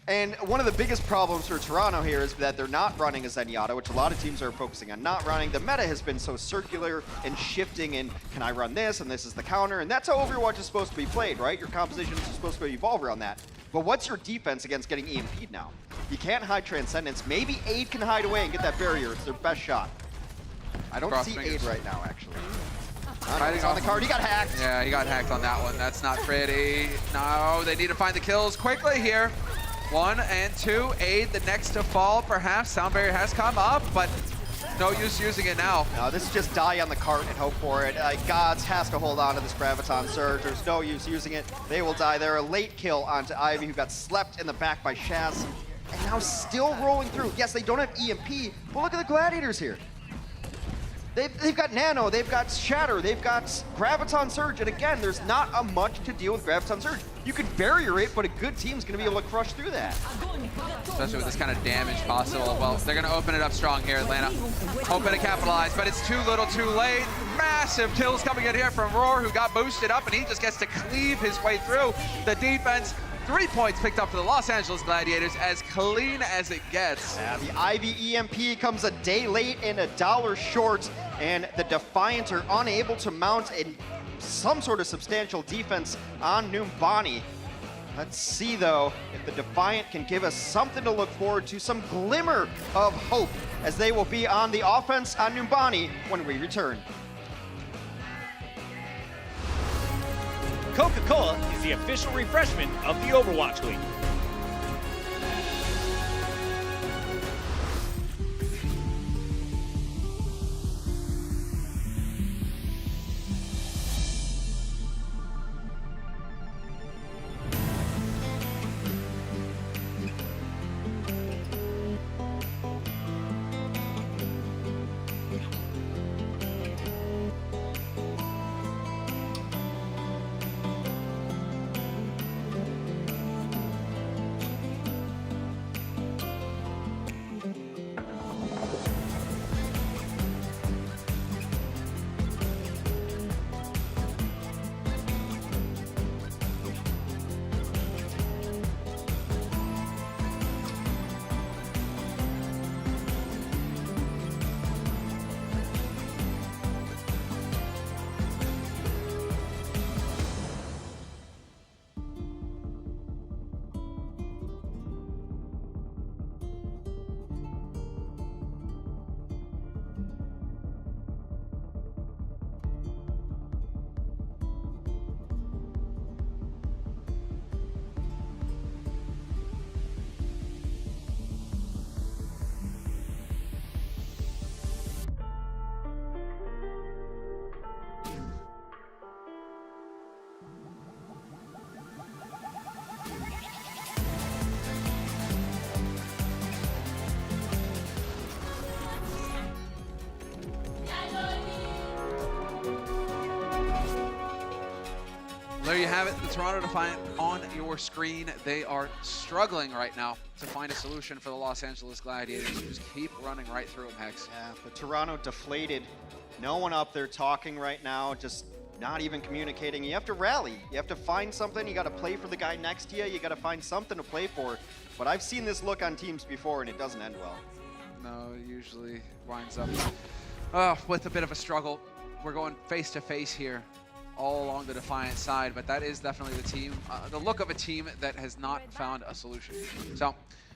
And one of the biggest problems for Toronto here is that they're not running a Zenyatta, which a lot of teams are focusing on not running. The meta has been so circular and shifting in, can I run this, and this is the counter, and that's how Overwatch is supposed to be played, right? Your compositions are supposed to evolve around that. But what's your defense against getting EMP'd now? You can't hide Transcendence. Maybe Aid can hide away and get that barrier. It's their best shot. I don't see Aid right now, actually. He's on the card. He got hacked. Yeah, he got hacked on that one. That's not pretty. No, they need to find the kills quickly here. 1 and 2. Aid the next to fall, perhaps. Sound barrier has come up, but no use using it now. No, this is just die on the cart and hope for it. Gods has to hold on to this Graviton Surge. There's no use using it. They will die there. A late kill onto Ivy, who got slept in the back by Shaz. And now still rolling through. Yes, they don't have EMP, but look at the Gladiators here. They've got Nano, they've got Shatter, they've got Graviton Surge, and again, there's not a much to deal with Graviton Surge. You can barrier it, but a good team's gonna be able to crush through that. Especially with this kind of damage possible. Well, they're gonna open it up strong here, Atlanta. Hoping to capitalize, but it's too little too late. Massive kills coming in here from Roar, who got boosted up, and he just gets to cleave his way through the defense. 3 points picked up for the Los Angeles Gladiators, as clean as it gets. Yeah, the Ivy EMP comes a day late and $1 short, and the Defiant are unable to mount some sort of substantial defense on Numbani. Let's see, though, if the Defiant can give us something to look forward to, some glimmer of hope, as they will be on the offense on Numbani when we return. Coca-Cola is the official refreshment of the Overwatch League. There you have it, the Toronto Defiant on your screen. They are struggling right now to find a solution for the Los Angeles Gladiators. You just keep running right through them, Hex. Yeah, but Toronto deflated. No one up there talking right now, just not even communicating. You have to rally. You have to find something. You got to play for the guy next to you. You got to find something to play for. But I've seen this look on teams before, and it doesn't end well. No, it usually winds up with a bit of a struggle. We're going face-to-face here, all along the Defiant side, but that is definitely the team, the look of a team that has not found a solution. So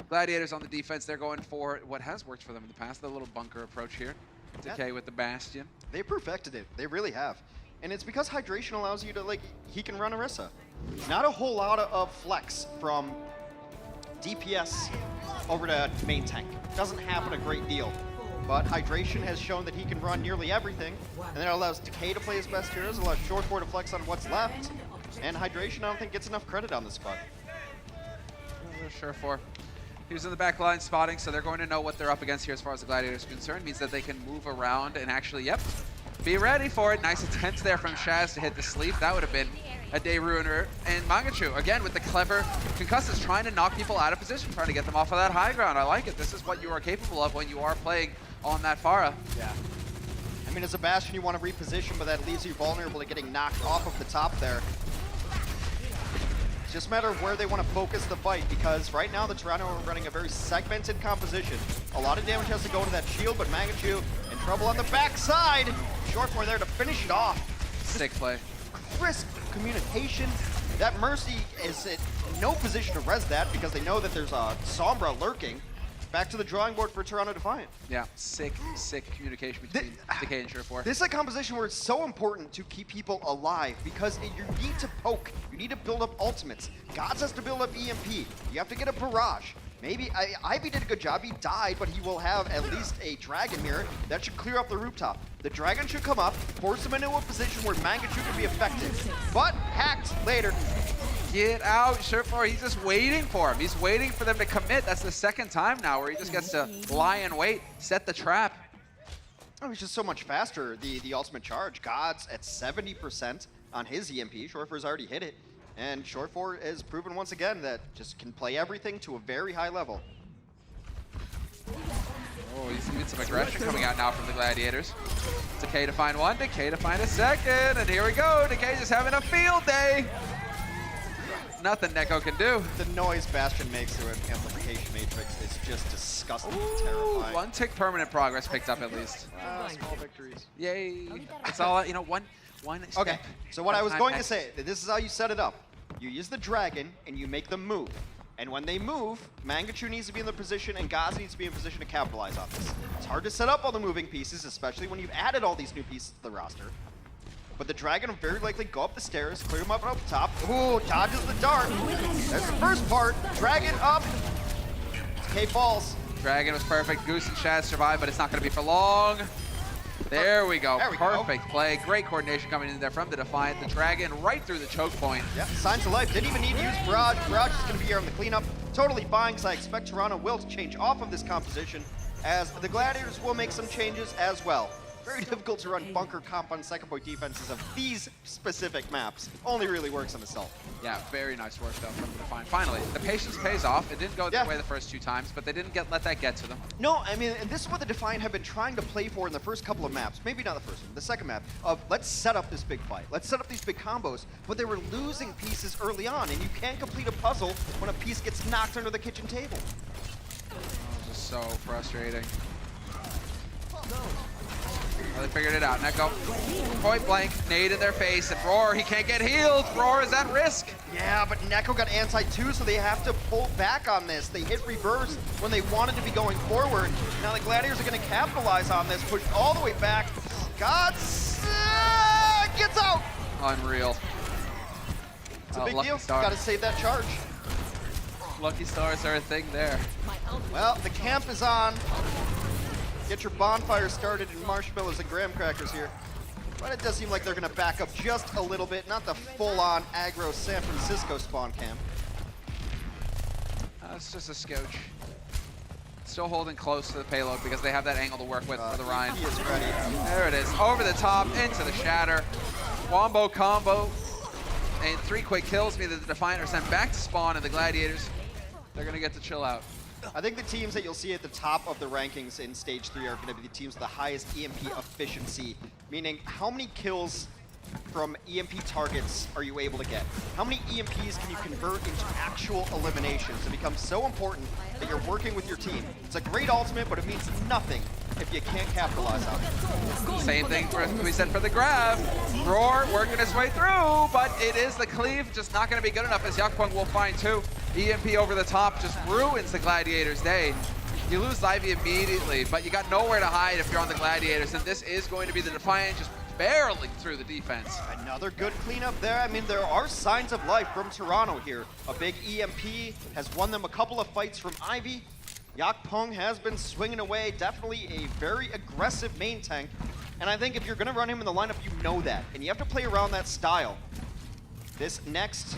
Gladiators on the defense, they're going for what has worked for them in the past, the little bunker approach here. Decay with the Bastion. They perfected it. They really have. And it's because Hydration allows you to, like, he can run Orisa. Not a whole lot of flex from DPS over to main tank. Doesn't happen a great deal. But Hydration has shown that he can run nearly everything. And then it allows Decay to play his best heroes, allows Short4 to flex on what's left. And Hydration, I don't think, gets enough credit on this squad. Short4. He was in the back line spotting, so they're going to know what they're up against here as far as the Gladiators are concerned. Means that they can move around and actually, yep, be ready for it. Nice attempt there from Shaz to hit the sleep. That would have been a day ruiner. And Mangachu, again, with the clever concussors, trying to knock people out of position, trying to get them off of that high ground. I like it. This is what you are capable of when you are playing on that Pharah. Yeah. I mean, as a Bastion, you want to reposition, but that leaves you vulnerable to getting knocked off of the top there. It's just a matter of where they want to focus the fight, because right now the Toronto are running a very segmented composition. A lot of damage has to go to that shield, but Mangachu in trouble on the backside. Short4 there to finish it off. Sick play. Crisp communication. That Mercy is in no position to res that because they know that there's a Sombra lurking. Back to the drawing board for Toronto Defiant. Yeah, sick communication between Decay and Short4. This is a composition where it's so important to keep people alive because you need to poke. You need to build up ultimates. Gods has to build up EMP. You have to get a barrage. Maybe Ivy did a good job. He died, but he will have at least a dragon mirror. That should clear up the rooftop. The dragon should come up, force him into a position where Mangachu can be effective. But hacked later. Get out, Short4. He's just waiting for him. He's waiting for them to commit. That's the second time now where he just gets to lie in wait, set the trap. Oh, he's just so much faster. The ultimate charge. God's at 70% on his EMP. Short4's already hit it. And Short4 has proven once again that just can play everything to a very high level. Oh, he's even some aggression coming out now from the Gladiators. Decay to find one, Decay to find a second, and here we go. Decay just having a field day. Nothing Neko can do. The noise Bastion makes through an amplification matrix is just disgusting and terrifying. One tick permanent progress picked up at least. Small victories. Yay. It's all, you know, one step. Okay, so what I was going to say, this is how you set it up. You use the dragon and you make them move. And when they move, Mangachu needs to be in the position and Gaz needs to be in position to capitalize on this. It's hard to set up all the moving pieces, especially when you've added all these new pieces to the roster. But the dragon will very likely go up the stairs, clear him up top. Ooh, dodges the dart. That's the first part. Dragon up. Decay falls. Dragon was perfect. Goose and Shaz survived, but it's not going to be for long. There we go. Perfect play. Great coordination coming in there from the Defiant. The Dragon right through the choke point. Yeah, signs of life. Didn't even need to use Barrage. Barrage is going to be here on the cleanup. Totally fine, because I expect Toronto will change off of this composition, as the Gladiators will make some changes as well. Very difficult to run bunker comp on second point defenses of these specific maps. Only really works on Assault. Yeah, very nice work though from the Defiant. Finally, the patience pays off. It didn't go their way the first 2 times, but they didn't let that get to them. No, I mean, and this is what the Defiant have been trying to play for in the first couple of maps. Maybe not the first one, the second map, of let's set up this big fight. Let's set up these big combos. But they were losing pieces early on, and you can't complete a puzzle when a piece gets knocked under the kitchen table. Oh, just so frustrating. Well, they figured it out. Neko, point blank, nade in their face, and Roar, he can't get healed. Roar is at risk. Yeah, but Neko got anti too, so they have to pull back on this. They hit reverse when they wanted to be going forward. Now the Gladiators are going to capitalize on this, push all the way back. Gods gets out. Unreal. It's a big deal. Got to save that charge. Lucky stars are a thing there. Well, the camp is on. Get your bonfire started in marshmallows and graham crackers here. But it does seem like they're going to back up just a little bit, not the full-on aggro San Francisco spawn camp. It's just a scotch. Still holding close to the payload because they have that angle to work with for the Ryan. He is ready. There it is. Over the top, into the shatter. Wombo combo. And 3 quick kills mean that the Defiant are sent back to spawn, and the Gladiators, they're going to get to chill out. I think the teams that you'll see at the top of the rankings in Stage 3 are going to be the teams with the highest EMP efficiency, meaning how many kills from EMP targets are you able to get? How many EMPs can you convert into actual eliminations? It becomes so important that you're working with your team. It's a great ultimate, but it means nothing if you can't capitalize on it. Same thing we said for the grab. Roar working his way through, but it is the cleave, just not going to be good enough as Yakpung will find 2. EMP over the top just ruins the Gladiators' day. You lose Ivy immediately, but you got nowhere to hide if you're on the Gladiators, and this is going to be the Defiant just barreling through the defense. Another good cleanup there. I mean, there are signs of life from Toronto here. A big EMP has won them a couple of fights from Ivy. Yakpung has been swinging away, definitely a very aggressive main tank. And I think if you're gonna run him in the lineup, you know that. And you have to play around that style. This next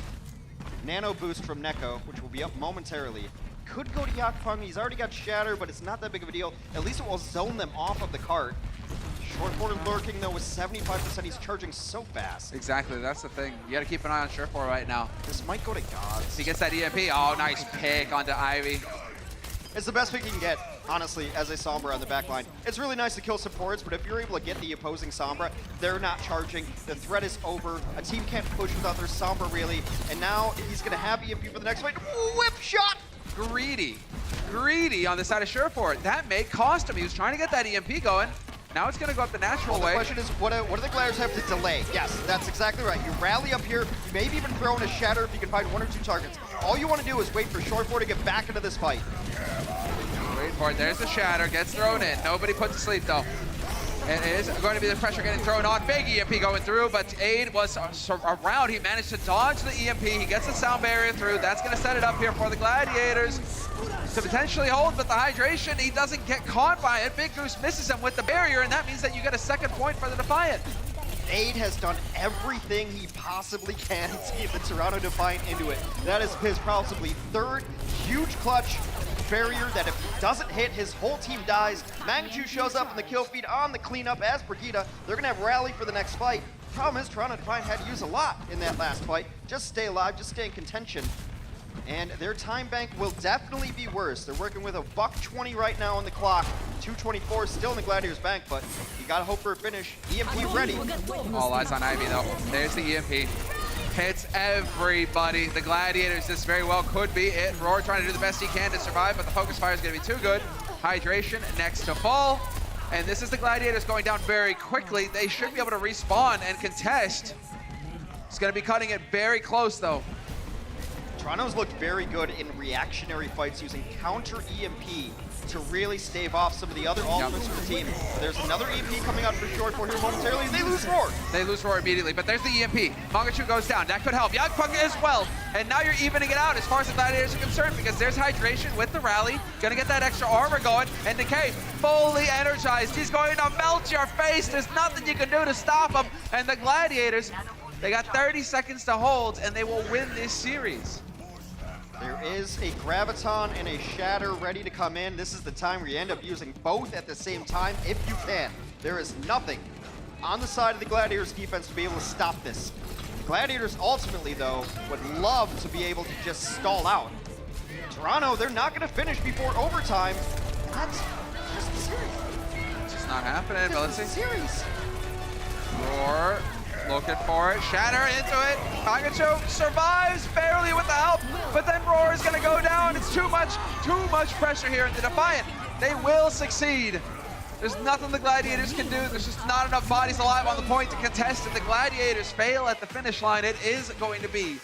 nano boost from Neko, which will be up momentarily, could go to Yakpung. He's already got Shatter, but it's not that big of a deal. At least it will zone them off of the cart. Short-boarded lurking though with 75%, he's charging so fast. Exactly, that's the thing. You gotta keep an eye on Surefire right now. This might go to Gods. He gets that EMP, oh, nice pick onto Ivy. It's the best pick you can get, honestly, as a Sombra on the back line. It's really nice to kill supports, but if you're able to get the opposing Sombra, they're not charging, the threat is over, a team can't push without their Sombra really, and now he's gonna have EMP for the next fight. Whip shot! Greedy on the side of Surefire. That may cost him, he was trying to get that EMP going. Now it's going to go up the natural way. The question is, what do the Gladiators have to delay? Yes, that's exactly right. You rally up here, you maybe even throw in a Shatter if you can find 1 or 2 targets. All you want to do is wait for Short4 to get back into this fight. Wait for it. There's the Shatter. Gets thrown in. Nobody put to sleep, though. It is going to be the pressure getting thrown on. Big EMP going through, but Aid was around. He managed to dodge the EMP. He gets the sound barrier through. That's going to set it up here for the Gladiators to potentially hold, but the hydration, he doesn't get caught by it. Big Goose misses him with the barrier, and that means that you get a second point for the Defiant. Aid has done everything he possibly can to get the Toronto Defiant into it. That is his possibly 3rd huge clutch barrier that if he doesn't hit, his whole team dies. Mangachu shows up in the kill feed on the cleanup as Brigitte. They're gonna have rally for the next fight. Problem is, Toronto Defiant had to use a lot in that last fight. Just stay alive, just stay in contention. And their time bank will definitely be worse. They're working with a $1:20 right now on the clock. 2:24 still in the Gladiators bank, but you gotta hope for a finish. EMP ready. All eyes on Ivy though. There's the EMP. Hits everybody. The Gladiators, this very well could be it. Roar trying to do the best he can to survive, but the focus fire is gonna be too good. Hydration next to fall. And this is the Gladiators going down very quickly. They should be able to respawn and contest. It's gonna be cutting it very close though. Toronto's looked very good in reactionary fights using counter EMP to really stave off some of the other ultimates of the team. There's another EMP coming out for Short4 here momentarily. They lose Roar. They lose Roar immediately, but there's the EMP. Mangachu goes down. That could help. Yakpung as well. And now you're evening it out as far as the Gladiators are concerned because there's hydration with the rally. Gonna get that extra armor going. And Decay fully energized. He's going to melt your face. There's nothing you can do to stop him. And the Gladiators, they got 30 seconds to hold and they will win this series. There is a Graviton and a Shatter ready to come in. This is the time where you end up using both at the same time if you can. There is nothing on the side of the Gladiators defense to be able to stop this. Gladiators ultimately, though, would love to be able to just stall out. Toronto, they're not going to finish before overtime. That's just a series. It's just not happening, but let's see. Series. Roar. Looking for it, Shatter into it. Mangachu survives barely with the help, but then Roar is gonna go down. It's too much pressure here in the Defiant. They will succeed. There's nothing the Gladiators can do. There's just not enough bodies alive on the point to contest, and the Gladiators fail at the finish line. It is going to be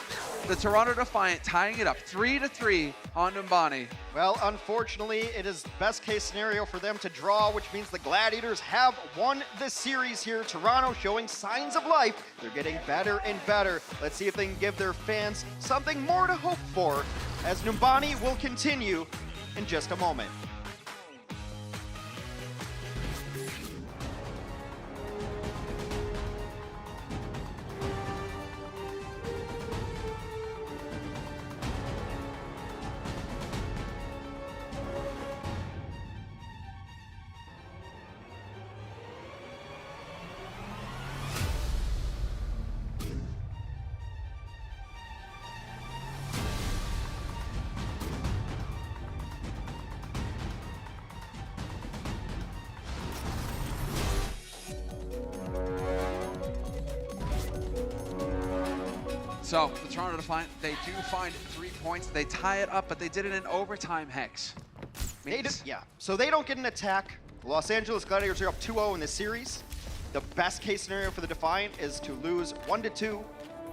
the Toronto Defiant tying it up 3-3 on Numbani. Well, unfortunately, it is best case scenario for them to draw, which means the Gladiators have won this series here. Toronto showing signs of life. They're getting better and better. Let's see if they can give their fans something more to hope for as Numbani will continue in just a moment. So the Toronto Defiant, they do find 3 points. They tie it up, but they did it in overtime, Hex. So they don't get an attack. The Los Angeles Gladiators are up 2-0 in this series. The best case scenario for the Defiant is to lose 1-2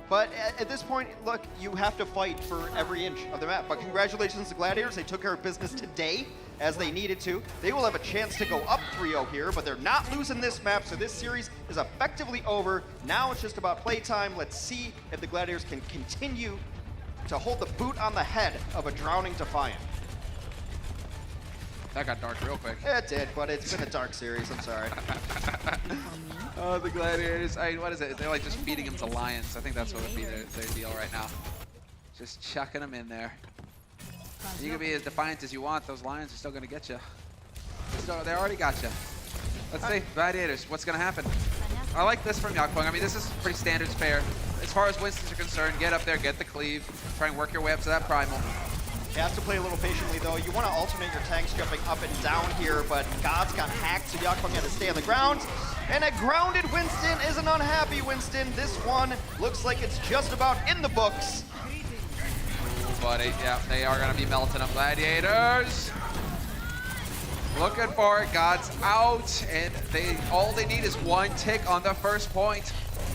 But at this point, look, you have to fight for every inch of the map. But congratulations to Gladiators. They took care of business today as they needed to. They will have a chance to go up 3-0 here, but they're not losing this map, so this series is effectively over. Now it's just about playtime. Let's see if the Gladiators can continue to hold the boot on the head of a drowning Defiant. That got dark real quick. It did, but it's been a dark series. I'm sorry. Oh, the Gladiators. I mean, what is it? They're like just feeding them to lions. I think that's what would be their deal right now. Just chucking them in there. You can be as defiant as you want. Those lions are still going to get you. They already got you. Let's see. Gladiators, what's going to happen? I like this from Yakpong. I mean, this is pretty standard fare. As far as Winston's are concerned, get up there, get the cleave, try and work your way up to that primal. You have to play a little patiently, though. You want to alternate your tanks jumping up and down here, but Gods got hacked, so Yakpong had to stay on the ground. And a grounded Winston is an unhappy Winston. This one looks like it's just about in the books. Ooh, buddy. Yeah, they are going to be melting them. Gladiators. Looking for it. Gods out. And all they need is one tick on the first point.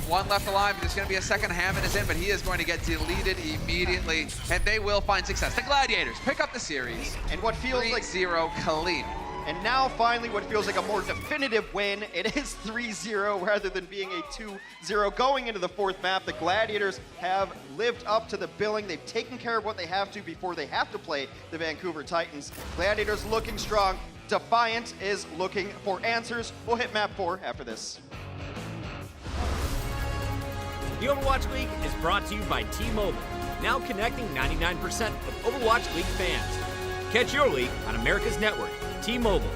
One left alive. There's going to be a second Hammond is in, but he is going to get deleted immediately, and they will find success. The Gladiators pick up the series. And what feels like 3-0 clean. And now finally what feels like a more definitive win. It is 3-0 rather than being a 2-0 going into the fourth map. The Gladiators have lived up to the billing. They've taken care of what they have to before they have to play the Vancouver Titans. Gladiators looking strong. Defiant is looking for answers. We'll hit map 4 after this. The Overwatch League is brought to you by T-Mobile, now connecting 99% of Overwatch League fans. Catch your league on America's network, T-Mobile.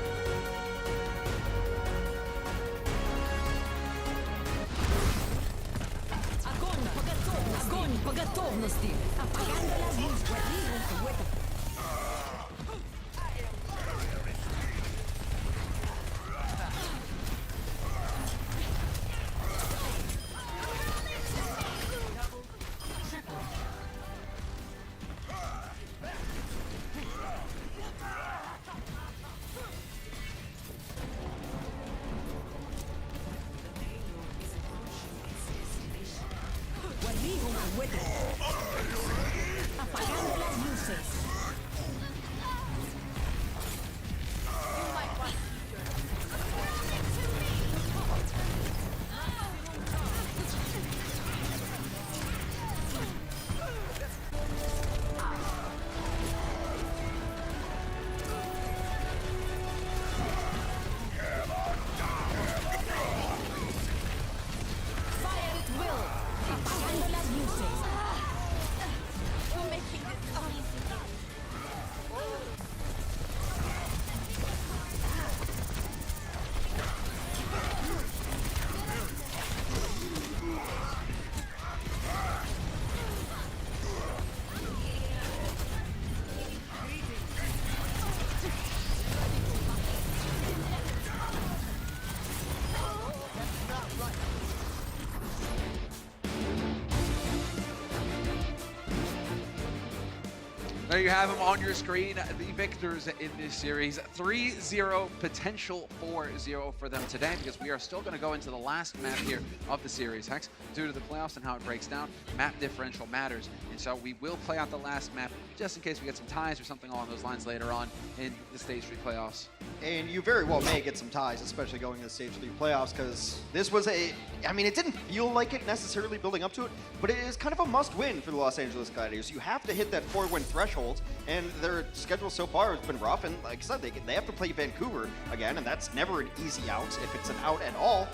There you have them on your screen, the victors in this series. 3-0, potential 4-0 for them today, because we are still going to go into the last map here of the series. Hex, due to the playoffs and how it breaks down, map differential matters. And so we will play out the last map just in case we get some ties or something along those lines later on in the Stage 3 playoffs. And you very well may get some ties, especially going to the Stage 3 playoffs, because this was I mean, it didn't feel like it necessarily building up to it, but it is kind of a must-win for the Los Angeles Gladiators. You have to hit that 4-win threshold, and their schedule so far has been rough, and like I said, they have to play Vancouver again, and that's never an easy out, if it's an out at all.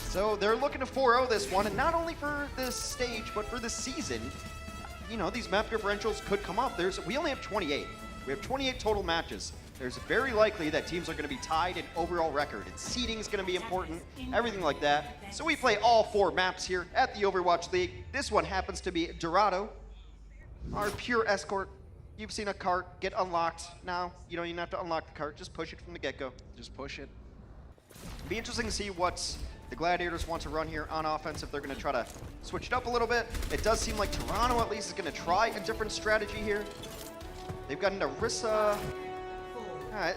So they're looking to 4-0 this one, and not only for this stage, but for the season. You know, these map differentials could come up. We only have 28. We have 28 total matches. There's very likely that teams are going to be tied in overall record, and seeding is going to be important, everything like that. So we play all 4 maps here at the Overwatch League. This one happens to be Dorado, our pure escort. You've seen a cart get unlocked. Now, you don't even have to unlock the cart. Just push it from the get-go. Just push it. Be interesting to see what the Gladiators want to run here on offense, if they're going to try to switch it up a little bit. It does seem like Toronto at least is going to try a different strategy here. They've got an Orisa.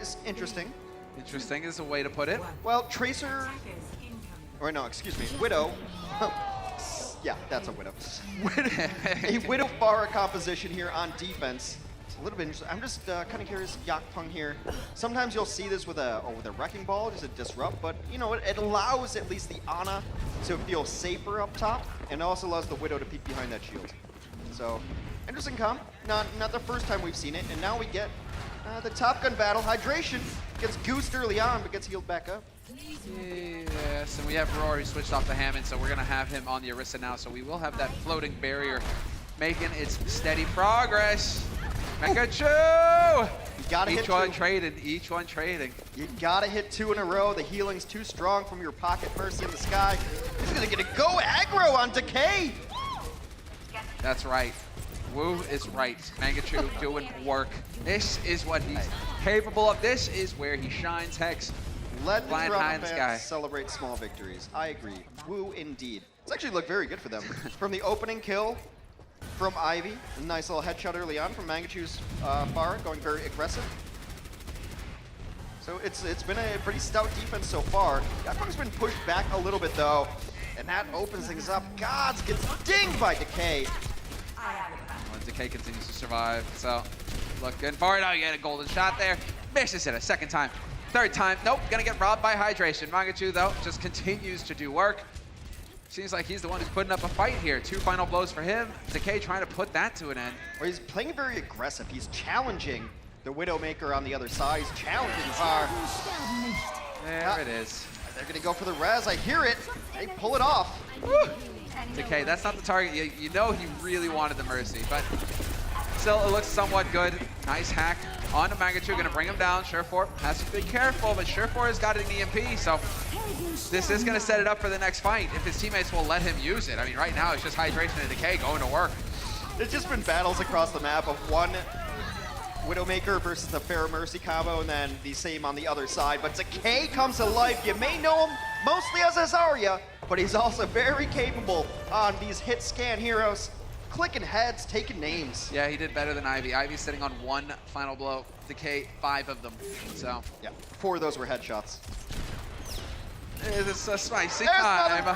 It's interesting. Interesting is a way to put it. Well, Tracer, or no, excuse me, Widow Yeah, that's a Widow. A Widow Pharah composition here on defense. It's a little bit interesting. I'm just kind of curious, Yakpung here. Sometimes you'll see this with a Wrecking Ball, just a disrupt, but you know, it allows at least the Ana to feel safer up top, and also allows the Widow to peek behind that shield. So, interesting comp. Not the first time we've seen it, and now we get the Top Gun battle. Hydration gets goosed early on, but gets healed back up. Yes, and we have Rory switched off the Hammond, so we're going to have him on the Orisa now. So we will have that floating barrier making its steady progress. Mangachu! You gotta hit two. Each one trading. You gotta hit 2 in a row. The healing's too strong from your Pocket Mercy in the sky. He's gonna get a go aggro on Decay. That's right. Wu is right. Mangachu doing work. This is what he's capable of. This is where he shines, Hex. Let the Flying high in the sky. celebrate small victories. I agree. Woo indeed. It's actually looked very good for them. From the opening kill from Ivy, a nice little headshot early on from Mangachu's Pharah, going very aggressive. So it's been a pretty stout defense so far. Yakpung's been pushed back a little bit though, and that opens things up. Gods gets dinged by Decay. Well, Decay continues to survive, so looking for it. Oh, you get a golden shot there. Misses it a second time. Third time, nope, gonna get robbed by Hydration. Mangachu, though, just continues to do work. Seems like he's the one who's putting up a fight here. 2 final blows for him. Decay trying to put that to an end. Well, he's playing very aggressive. He's challenging the Widowmaker on the other side. He's challenging Zar. There it is. They're gonna go for the res. I hear it. They pull it off. Woo. Decay, that's not the target. You know he really wanted the Mercy, but still it looks somewhat good. Nice hack onto Mangachu, gonna bring him down. Surefour has to be careful, but Surefour has got an EMP, so this is gonna set it up for the next fight if his teammates will let him use it. I mean, right now it's just Hydration and Decay going to work. It's just been battles across the map of one Widowmaker versus the Pharah Mercy combo, and then the same on the other side. But Decay comes to life. You may know him mostly as Azaria, but he's also very capable on these hit scan heroes. Clicking heads, taking names. Yeah, he did better than Ivy. Ivy's sitting on 1 final blow. Decay, 5 of them. So yeah, 4 of those were headshots. It's a spicy time.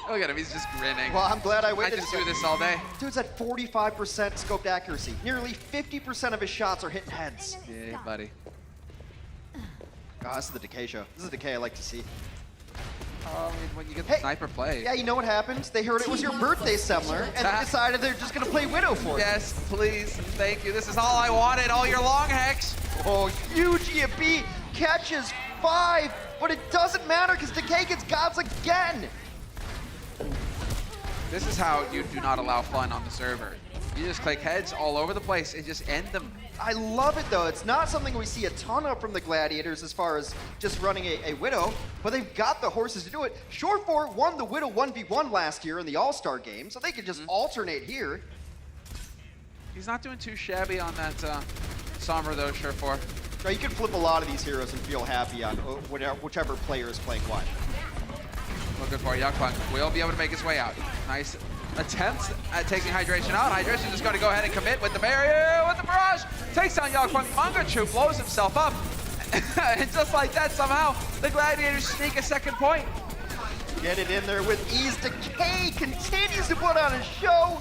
Look at him, he's just grinning. Well, I'm glad I waited. I just do this all day. Dude's at 45% scoped accuracy. Nearly 50% of his shots are hitting heads. Yeah, buddy. Oh, this is the Decay show. This is the Decay I like to see. I mean, when you get the sniper play. Yeah, you know what happens? They heard it was your birthday, Semler, and they decided they're just going to play Widow for it. Yes, please. Thank you. This is all I wanted all year long, Hex. Oh, huge EMP. Catches 5, but it doesn't matter because Decay gets gods again. This is how you do not allow fun on the server. You just click heads all over the place and just end them. I love it though. It's not something we see a ton of from the Gladiators as far as just running a Widow, but they've got the horses to do it. Surefour won the Widow 1v1 last year in the All-Star game, so they could just alternate here. He's not doing too shabby on that Sombra though, Surefour. No, you can flip a lot of these heroes and feel happy on whichever player is playing what. Looking for Yakpung. Will be able to make his way out. Nice attempt at taking Hydration out. Hydration just going to go ahead and commit with the barrier, with the barrage. Takes down Yakpung. Mangachu blows himself up. And just like that, somehow, the Gladiators sneak a second point. Get it in there with ease. Decay continues to put on a show.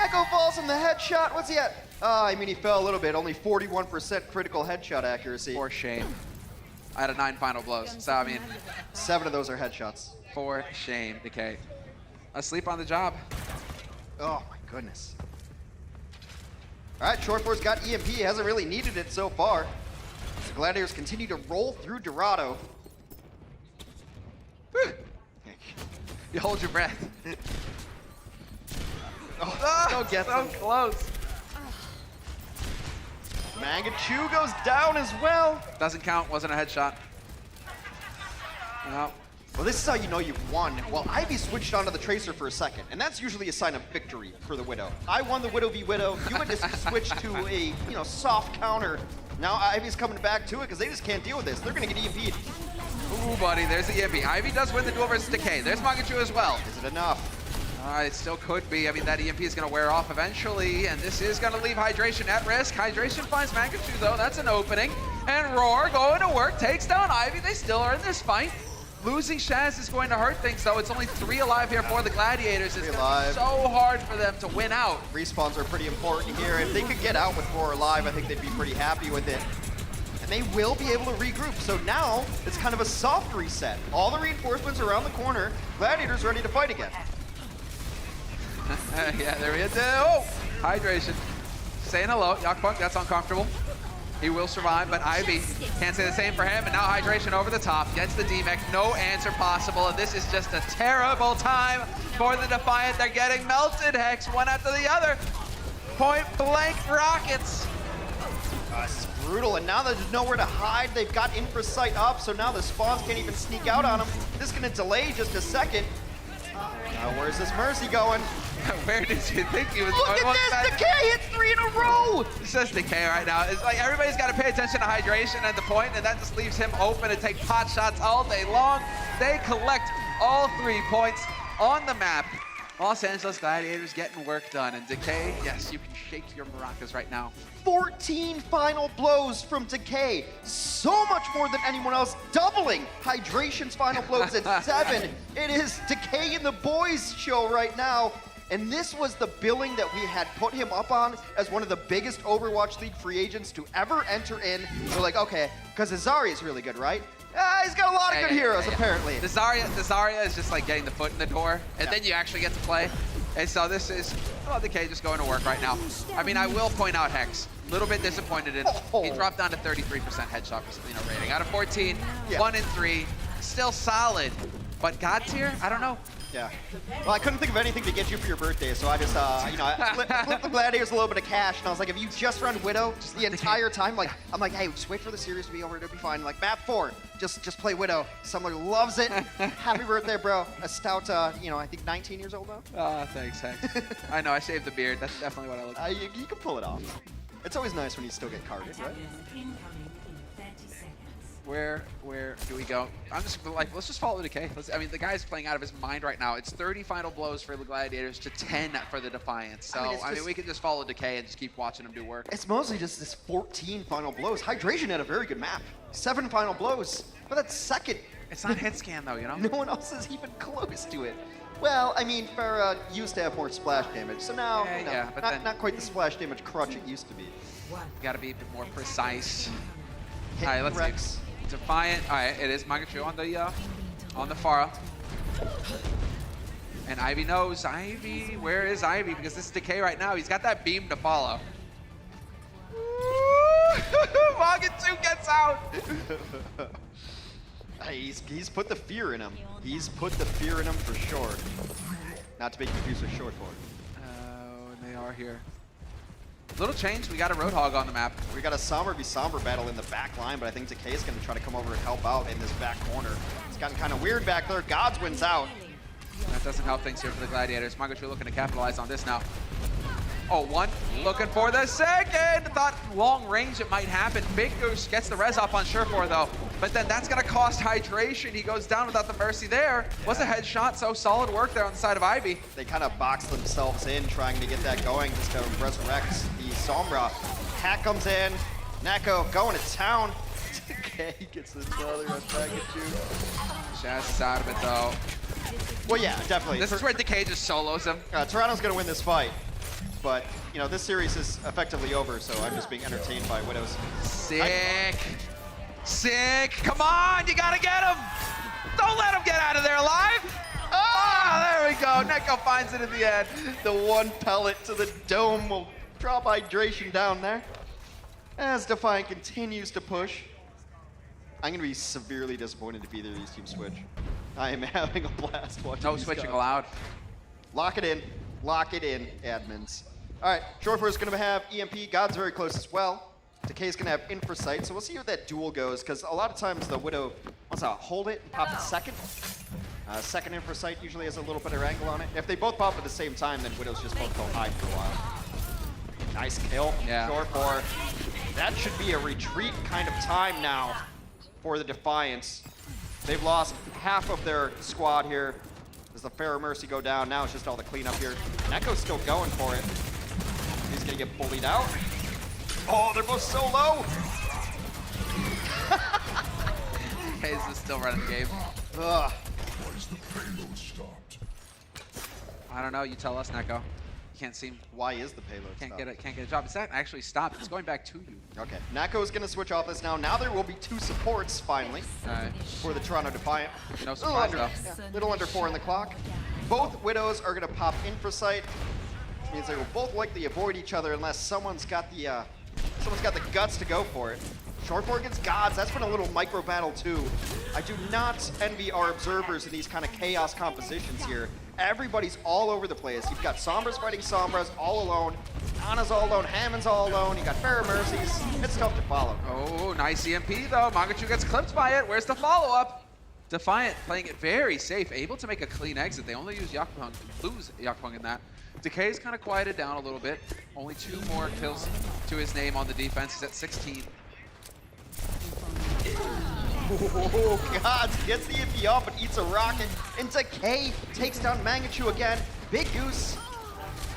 Echo falls on the headshot. What's he at? I mean, he fell a little bit. Only 41% critical headshot accuracy. For shame. Out of 9 final blows. So, I mean, 7 of those are headshots. For shame, Decay. Asleep on the job. Oh my goodness. All right, Surefour's got EMP. He hasn't really needed it so far. The Gladiators continue to roll through Dorado. You hold your breath. Go get so close. Mangachu goes down as well. Doesn't count, wasn't a headshot. No. Well, this is how you know you've won. Well, Ivy switched onto the Tracer for a second, and that's usually a sign of victory for the Widow. I won the Widow v Widow. You had to switch to a, soft counter. Now Ivy's coming back to it because they just can't deal with this. They're going to get EMP'd. Ooh, buddy, there's the EMP. Ivy does win the duel versus Decay. There's Mangachu as well. Is it enough? It still could be. I mean, that EMP is going to wear off eventually, and this is going to leave Hydration at risk. Hydration finds Mangachu, though. That's an opening. And Roar going to work, takes down Ivy. They still are in this fight. Losing Shaz is going to hurt things, though. It's only 3 alive here for the Gladiators. It's going to be so hard for them to win out. Respawns are pretty important here. If they could get out with 4 alive, I think they'd be pretty happy with it. And they will be able to regroup. So now it's kind of a soft reset. All the reinforcements around the corner. Gladiators ready to fight again. Yeah, there he is. Oh, hydration. Saying hello. Yakpunk, that's uncomfortable. He will survive, but Ivy can't say the same for him. And now hydration over the top. Gets the D-Mech. No answer possible. And this is just a terrible time for the Defiant. They're getting melted, Hex, one after the other. Point blank rockets. This is brutal, and now there's nowhere to hide. They've got infra sight up, so now the spawns can't even sneak out on them. This is going to delay just a second. Where's this Mercy going? Where did you think he was Look going? at this! Decay hits 3 in a row! It's just Decay right now. It's like everybody's got to pay attention to hydration at the point, and that just leaves him open to take pot shots all day long. They collect all 3 points on the map. Los Angeles Gladiators getting work done. And Decay, yes, you can shake your maracas right now. 14 final blows from Decay. So much more than anyone else, doubling Hydration's final blows at 7. It is Decay and the boys show right now. And this was the billing that we had put him up on as one of the biggest Overwatch League free agents to ever enter in. We're like, okay, because Azari is really good, right? He's got a lot of good heroes, apparently. The Zarya is just like getting the foot in the door, and then you actually get to play. And so this is, well, Decay just going to work right now. I mean, I will point out Hex. A little bit disappointed in. He dropped down to 33% headshot rating. Out of 14, 1 in 3. Still solid. But God tier? I don't know. Yeah. Well, I couldn't think of anything to get you for your birthday, so I just, I flipped the Gladiators a little bit of cash, and I was like, if you just run Widow the entire time, like, I'm like, hey, just wait for the series to be over, it'll be fine. Like, map 4, just play Widow. Summer loves it. Happy birthday, bro. A stout, I think 19 years old now. Oh, thanks, Hex. I know, I shaved the beard. That's definitely what I look like. You can pull it off. It's always nice when you still get carded, right? Where do we go? I'm just like, let's just follow Decay. I mean, the guy's playing out of his mind right now. It's 30 final blows for the Gladiators to 10 for the Defiant. So, I mean, we can just follow Decay and just keep watching him do work. It's mostly just this 14 final blows. Hydration had a very good map. 7 final blows, but that's second. It's not hit scan though, you know? No one else is even close to it. Well, I mean, Farah used to have more splash damage, so now, not quite the splash damage crutch it used to be. You gotta be a bit more precise. Hit all right, let's Rex. see. Defiant. All right, it is Magachu on the Pharah. And Ivy knows. Ivy, where is Ivy? Because this is Decay right now. He's got that beam to follow. Magachu gets out. He's put the fear in him. He's put the fear in him for sure. Not to be confused with short for it. And they are here. Little change, we got a Roadhog on the map. We got a Somber v Somber battle in the back line, but I think Decay is going to try to come over and help out in this back corner. It's gotten kind of weird back there. Gods wins out. That doesn't help things here for the Gladiators. Magachu looking to capitalize on this now. Oh, 1, looking for the second. Thought long range it might happen. Big Goose gets the res off on Surefour though. But then that's gonna cost hydration. He goes down without the mercy there. Was a headshot, so solid work there on the side of Ivy. They kind of box themselves in trying to get that going, just to resurrect the Sombra. Hack comes in, Neko going to town. Okay, gets another Magachu. Shaz is out of it though. Well, yeah, definitely. This is where Decay just solos him. Toronto's gonna win this fight. But, this series is effectively over, so I'm just being entertained by Widows. Sick. Sick. Come on, you gotta get him. Don't let him get out of there alive. Oh, there we go. Neko finds it in the end. The 1 pellet to the dome will drop hydration down there. As Defiant continues to push. I'm gonna be severely disappointed if either of these teams switch. I am having a blast watching No these switching guys. allowed. Lock it in. Lock it in, admins. All right, Surefour is going to have EMP. God's very close as well. Decay's going to have Infra Sight, so we'll see how that duel goes, because a lot of times the Widow wants to hold it and pop it second. Second Infra Sight usually has a little better angle on it. If they both pop at the same time, then Widow's just both go hide for a while. Nice kill, Surefour. That should be a retreat kind of time now for the Defiants. They've lost half of their squad here. As the Pharaoh Mercy go down, now it's just all the cleanup here. Neko's still going for it. He's gonna get bullied out. Oh, they're both so low. Decay is still running the game. Ugh. I don't know. You tell us, Neko. You can't seem. Why is the payload Can't stopped? get a job. It's not actually stopped. It's going back to you. Okay, Nako is going to switch off this now. Now there will be 2 supports finally for the Toronto Defiant. No surprise though. Little under 4 on the clock. Both Widows are going to pop Infrasight, which means they will both likely avoid each other unless someone's got the guts to go for it. Short 4 against Gods, that's been a little micro battle too. I do not envy our observers in these kind of chaos compositions here. Everybody's all over the place. You've got Sombras fighting Sombras all alone. Ana's all alone, Hammond's all alone. You got Fair Mercies. It's tough to follow. Oh, nice EMP though. Mangachu gets clipped by it. Where's the follow-up? Defiant playing it very safe, able to make a clean exit. They only use Yakpung, lose Yakpung in that. Decay's kind of quieted down a little bit. Only 2 more kills to his name on the defense. He's at 16. Oh, God, gets the EMP off but eats a rocket. And Decay takes down Mangachu again. Big Goose.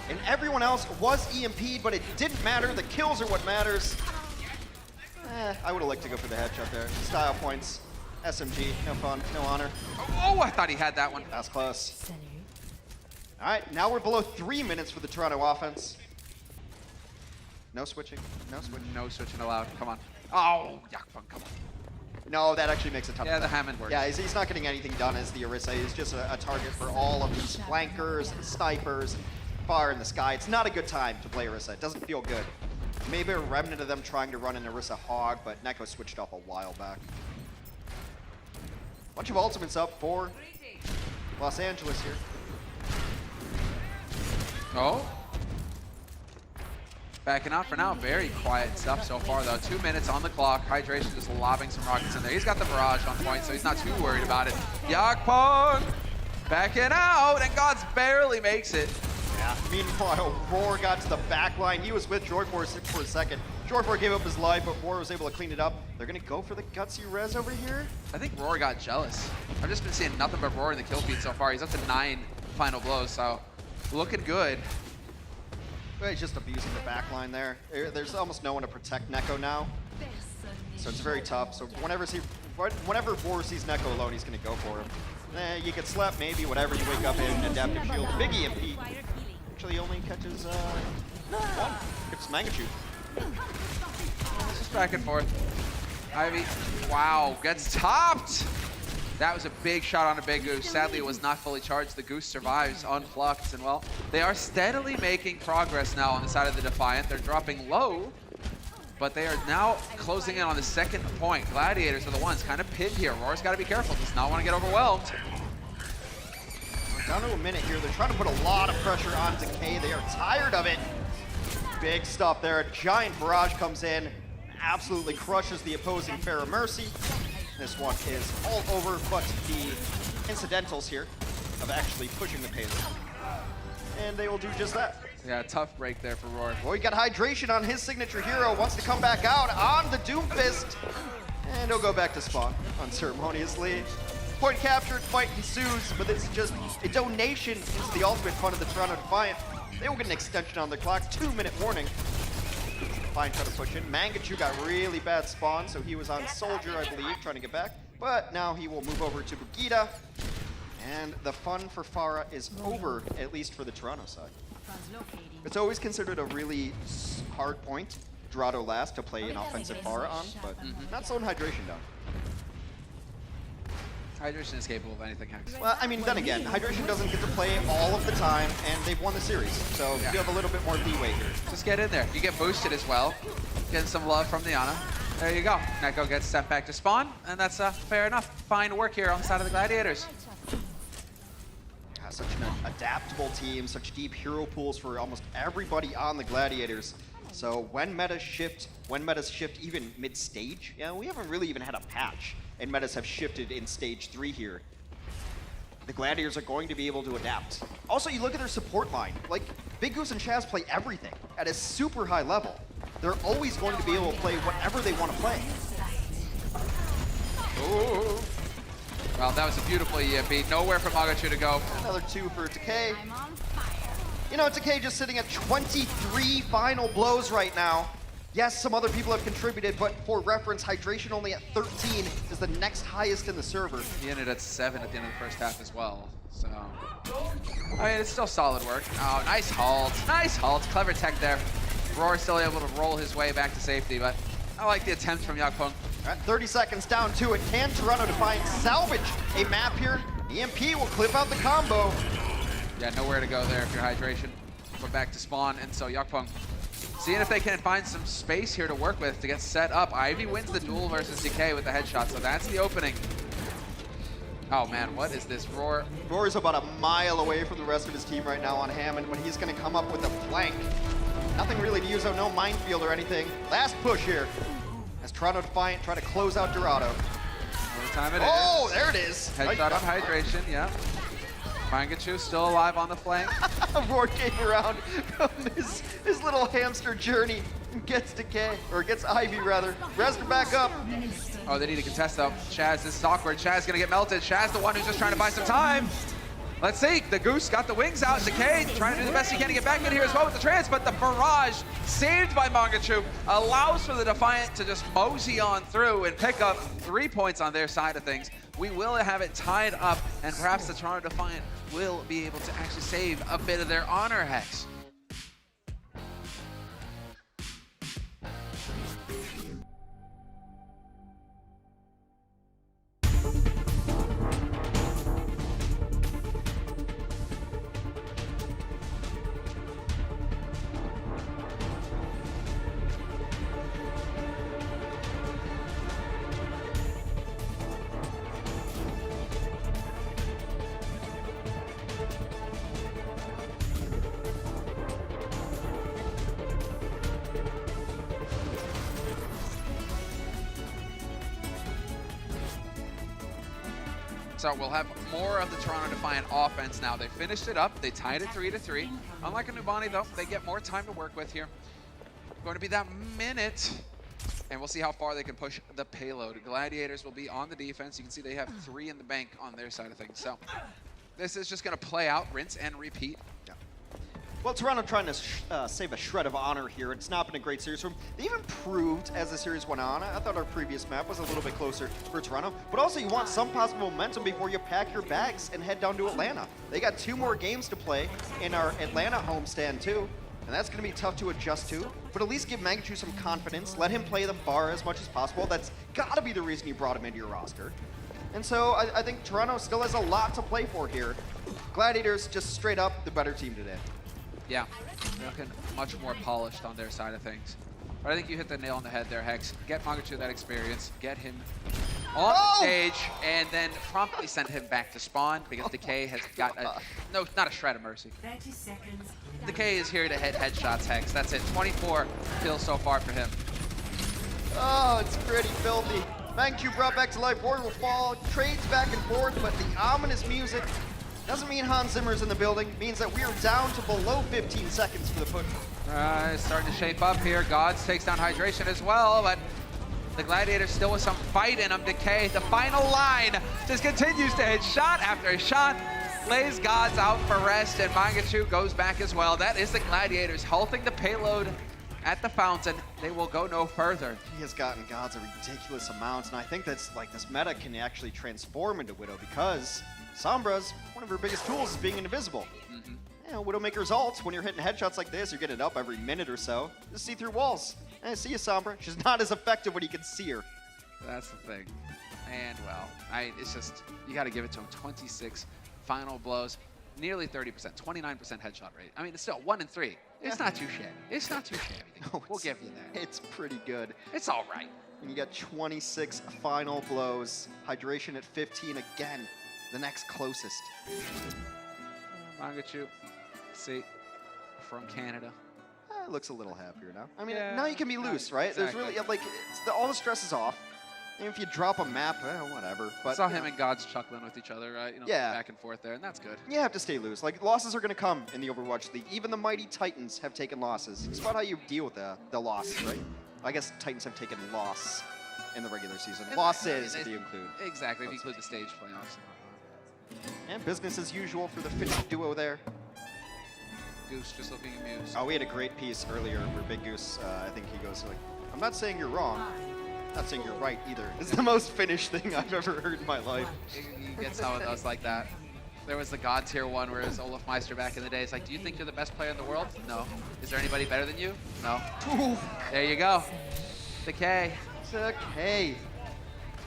And everyone else was EMP'd, but it didn't matter. The kills are what matters. I would have liked to go for the headshot there. Style points. SMG, no fun, no honor. Oh, I thought he had that one. That's close. All right, now we're below 3 minutes for the Toronto offense. No switching, no switching. No switching allowed. Come on. Oh, Yakpung, come on. No, that actually makes a ton of Yeah, the sense. Hammond works. Yeah, he's not getting anything done as the Orisa. He's just a target for all of these flankers, snipers, fire in the sky. It's not a good time to play Orisa. It doesn't feel good. Maybe a remnant of them trying to run an Orisa Hog, but Neko switched off a while back. Bunch of ultimates up for Los Angeles here. Oh. Backing out for now. Very quiet stuff so far, though. 2 minutes on the clock. Hydration just lobbing some rockets in there. He's got the barrage on point, so he's not too worried about it. Yakpung backing out, and Gods barely makes it. Yeah. Meanwhile, Roar got to the back line. He was with Joyforce for a second. Joyforce gave up his life, but Roar was able to clean it up. They're going to go for the gutsy res over here. I think Roar got jealous. I've just been seeing nothing but Roar in the kill feed so far. He's up to 9 final blows, so looking good. But he's just abusing the back line there. There's almost no one to protect Neko now. So it's very tough. So whenever Roar sees Neko alone, he's going to go for him. You get slept, maybe, whatever. You wake up in Adaptive Shield. Big EMP. Actually only catches one. Gets Mangachu. It's just back and forth. Ivy, wow, gets topped. That was a big shot on a big Goose. Sadly, it was not fully charged. The Goose survives unplucked, and well, they are steadily making progress now on the side of the Defiant. They're dropping low, but they are now closing in on the second point. Gladiators are the ones kind of pinned here. Roar's got to be careful. Does not want to get overwhelmed. We're down to a minute here. They're trying to put a lot of pressure on Decay. They are tired of it. Big stuff there. A giant barrage comes in, absolutely crushes the opposing Farrah Mercy. This one is all over, but the incidentals here of actually pushing the payload. And they will do just that. Yeah, tough break there for Roar. Well, he got Hydration on his signature hero, wants to come back out on the Doomfist. And he'll go back to spawn unceremoniously. Point captured, fight ensues, but this is just a donation into the ultimate fund of the Toronto Defiant. They will get an extension on their clock, 2-minute warning. Defiant trying to push in. Mangachu got really bad spawn, so he was on Soldier, I believe, trying to get back. But now he will move over to Bugita. And the fun for Farah is over, at least for the Toronto side. It's always considered a really hard point, Dorado last, to play an offensive Farah on, but not slowing Hydration down. Hydration is capable of anything, Hex. Well, I mean, then again, Hydration doesn't get to play all of the time, and they've won the series, so you have a little bit more leeway here. Just get in there. You get boosted as well. Getting some love from the Ana. There you go. Neko gets sent back to spawn, and that's fair enough. Fine work here on the side of the Gladiators. Such an adaptable team, such deep hero pools for almost everybody on the Gladiators. So when metas shift even mid-stage, we haven't really even had a patch, and metas have shifted in stage 3 here. The Gladiators are going to be able to adapt. Also, you look at their support line. Like, Big Goose and Chaz play everything at a super high level. They're always going to be able to play whatever they want to play. Ooh. Well, that was a beautiful EMP. Nowhere for Mangachu to go. Another 2 for Decay. You know, Decay just sitting at 23 final blows right now. Yes, some other people have contributed, but for reference, Hydration only at 13 is the next highest in the server. He ended at 7 at the end of the first half as well. So, I mean, it's still solid work. Oh, nice halt. Nice halt. Clever tech there. Roar still able to roll his way back to safety, but I like the attempt from Yakpung. At 30 seconds down to it. Can Toronto Defiant salvage a map here? EMP will clip out the combo. Yeah, nowhere to go there if you're Hydration. We're back to spawn, and so Yakpung seeing if they can find some space here to work with to get set up. Ivy wins the duel versus Decay with the headshot, so that's the opening. Oh man, what is this? Roar. Roar is about a mile away from the rest of his team right now on Hammond, but he's going to come up with a flank. Nothing really to use, no minefield or anything. Last push here as Toronto Defiant try to close out Dorado. What time it is. Oh, there it is. Headshot on Hydration, yeah. Mangachu still alive on the flank. Roar came around from his little hamster journey and gets Decay, or gets Ivy rather. Rest her back up. Oh, they need to contest though. Shaz, this is awkward. Shaz gonna get melted. Shaz the one who's just trying to buy some time. Let's see, the Goose got the wings out. Decay trying to do the best he can to get back in here as well with the trance, but the barrage saved by Mangachu allows for the Defiant to just mosey on through and pick up 3 points on their side of things. We will have it tied up, and perhaps the Toronto Defiant will be able to actually save a bit of their honor, Hex. So we'll have more of the Toronto Defiant offense now. They finished it up. They tied it 3-3. Unlike a Numbani, though, they get more time to work with here. Going to be that minute, and we'll see how far they can push the payload. Gladiators will be on the defense. You can see they have 3 in the bank on their side of things. So this is just going to play out, rinse and repeat. Well, Toronto trying to save a shred of honor here. It's not been a great series for them. They even proved as the series went on. I thought our previous map was a little bit closer for Toronto. But also, you want some possible momentum before you pack your bags and head down to Atlanta. They got 2 more games to play in our Atlanta homestand, too. And that's going to be tough to adjust to. But at least give Mangachu some confidence. Let him play the bar as much as possible. That's got to be the reason you brought him into your roster. And so I think Toronto still has a lot to play for here. Gladiators just straight up the better team today. Yeah, they're looking much more polished on their side of things. But I think you hit the nail on the head there, Hex. Get Mangachu that experience, get him on the stage, and then promptly send him back to spawn because Decay has got a, no, not a shred of mercy. 30 seconds. Decay is here to hit headshots, Hex. That's it, 24 kills so far for him. Oh, it's pretty filthy. Mangachu brought back to life, Warrior will fall, trades back and forth, but the ominous music doesn't mean Hans Zimmer's in the building. It means that we are down to below 15 seconds for the push. It's starting to shape up here. Gods takes down Hydration as well, but the Gladiators still with some fight in them. Decay, the final line, just continues to hit shot after shot. Lays Gods out for rest, and Mangachu goes back as well. That is the Gladiators halting the payload at the fountain. They will go no further. He has gotten Gods a ridiculous amount, and I think that's like this meta can actually transform into Widow because Sombra's one of her biggest tools is being invisible. You know, Widowmaker's ult, when you're hitting headshots like this, you're getting up every minute or so. Just see through walls. Hey, see you, Sombra. She's not as effective when you can see her. That's the thing. And, well, it's just, you got to give it to him. 26 final blows, nearly 30%, 29% headshot rate. I mean, it's still 1 in 3. It's not too shabby. It's not too shabby. No, we'll give you that. It's pretty good. It's all right. And you got 26 final blows. Hydration at 15 again. The next closest. Mangachu, see, from Canada. Looks a little happier now. I mean, Yeah, now you can be loose, right? exactly. There's really, like, all the stress is off. And if you drop a map, whatever. But I saw him and Gods chuckling with each other, right? You know, Yeah. back and forth there, and that's good. you have to stay loose. Like, losses are going to come in the Overwatch League. Even the mighty Titans have taken losses. It's about how you deal with the loss, right? I guess Titans have taken loss in the regular season. And Losses, they- if you include. Exactly, if you include the stage playoffs. And business as usual for the Finnish duo there. Goose just looking amused. Oh, we had a great piece earlier where Big Goose, I think he goes like, I'm not saying you're wrong. I'm not saying you're right either. It's the most Finnish thing I've ever heard in my life. You get some of those like that. There was the God tier one where it was Olaf Meister back in the day. It's like, do you think you're the best player in the world? No. Is there anybody better than you? No. Ooh. There you go. The K. The K.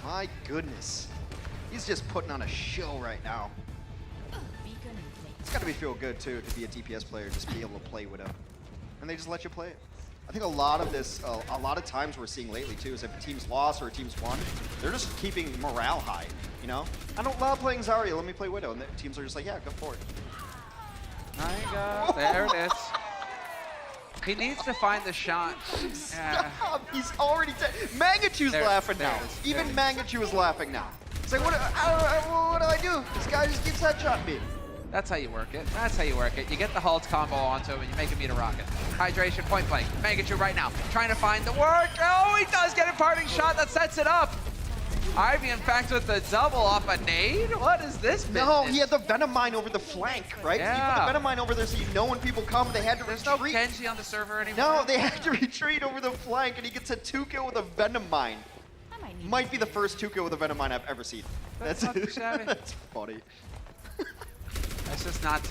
My goodness. He's just putting on a show right now. It's got to be feel good, too, to be a DPS player, just be able to play with him. And they just let you play it. I think a lot of this, a lot of times we're seeing lately, too, is if a team's lost or a team's won, they're just keeping morale high, you know? I don't love playing Zarya, let me play Widow. And the teams are just like, yeah, go for it. There it is. He needs to find the shot. Stop! He's already dead. Mangachu's laughing now. Even Mangachu is laughing now. It's like, what do I do? This guy just keeps headshotting me. That's how you work it. That's how you work it. You get the Halt combo onto him and you make him eat a rocket. Hydration, point blank. Mangachu right now, trying to find the work. Oh, he does get a parting shot that sets it up. Ivy, in fact, with the double off a nade? What is this business? No, he had the Venom Mine over the flank, right? Yeah. He put the Venom Mine over there so you know when people come, they had to There's retreat. no Genji on the server anymore. No, they had to retreat over the flank, and he gets a 2-kill with a Venom Mine. Might be the first 2-kill with a Venom Mine I've ever seen. That's that's funny. It's just not,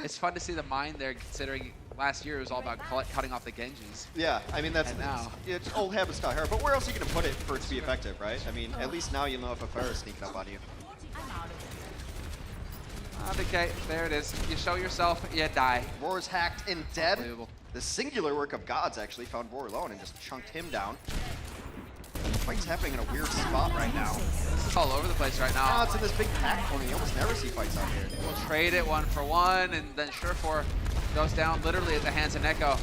it's fun to see the mine there, considering last year it was all about cutting off the Genjis. Yeah, I mean, that's now. it's old habits die hard, but where else are you going to put it for it to be effective, right? I mean, at least now you'll know if a Pharah is sneaking up on you. Okay, there it is. You show yourself, you die. Roar's hacked and dead. Unbelievable. The singular work of Gods actually found Roar alone and just chunked him down. Fight's happening in a weird spot right now. It's all over the place right now. Oh, it's in this big pack corner. You almost never see fights out here. We'll trade it 1-for-1, and then Surefour goes down literally at the hands of Neko.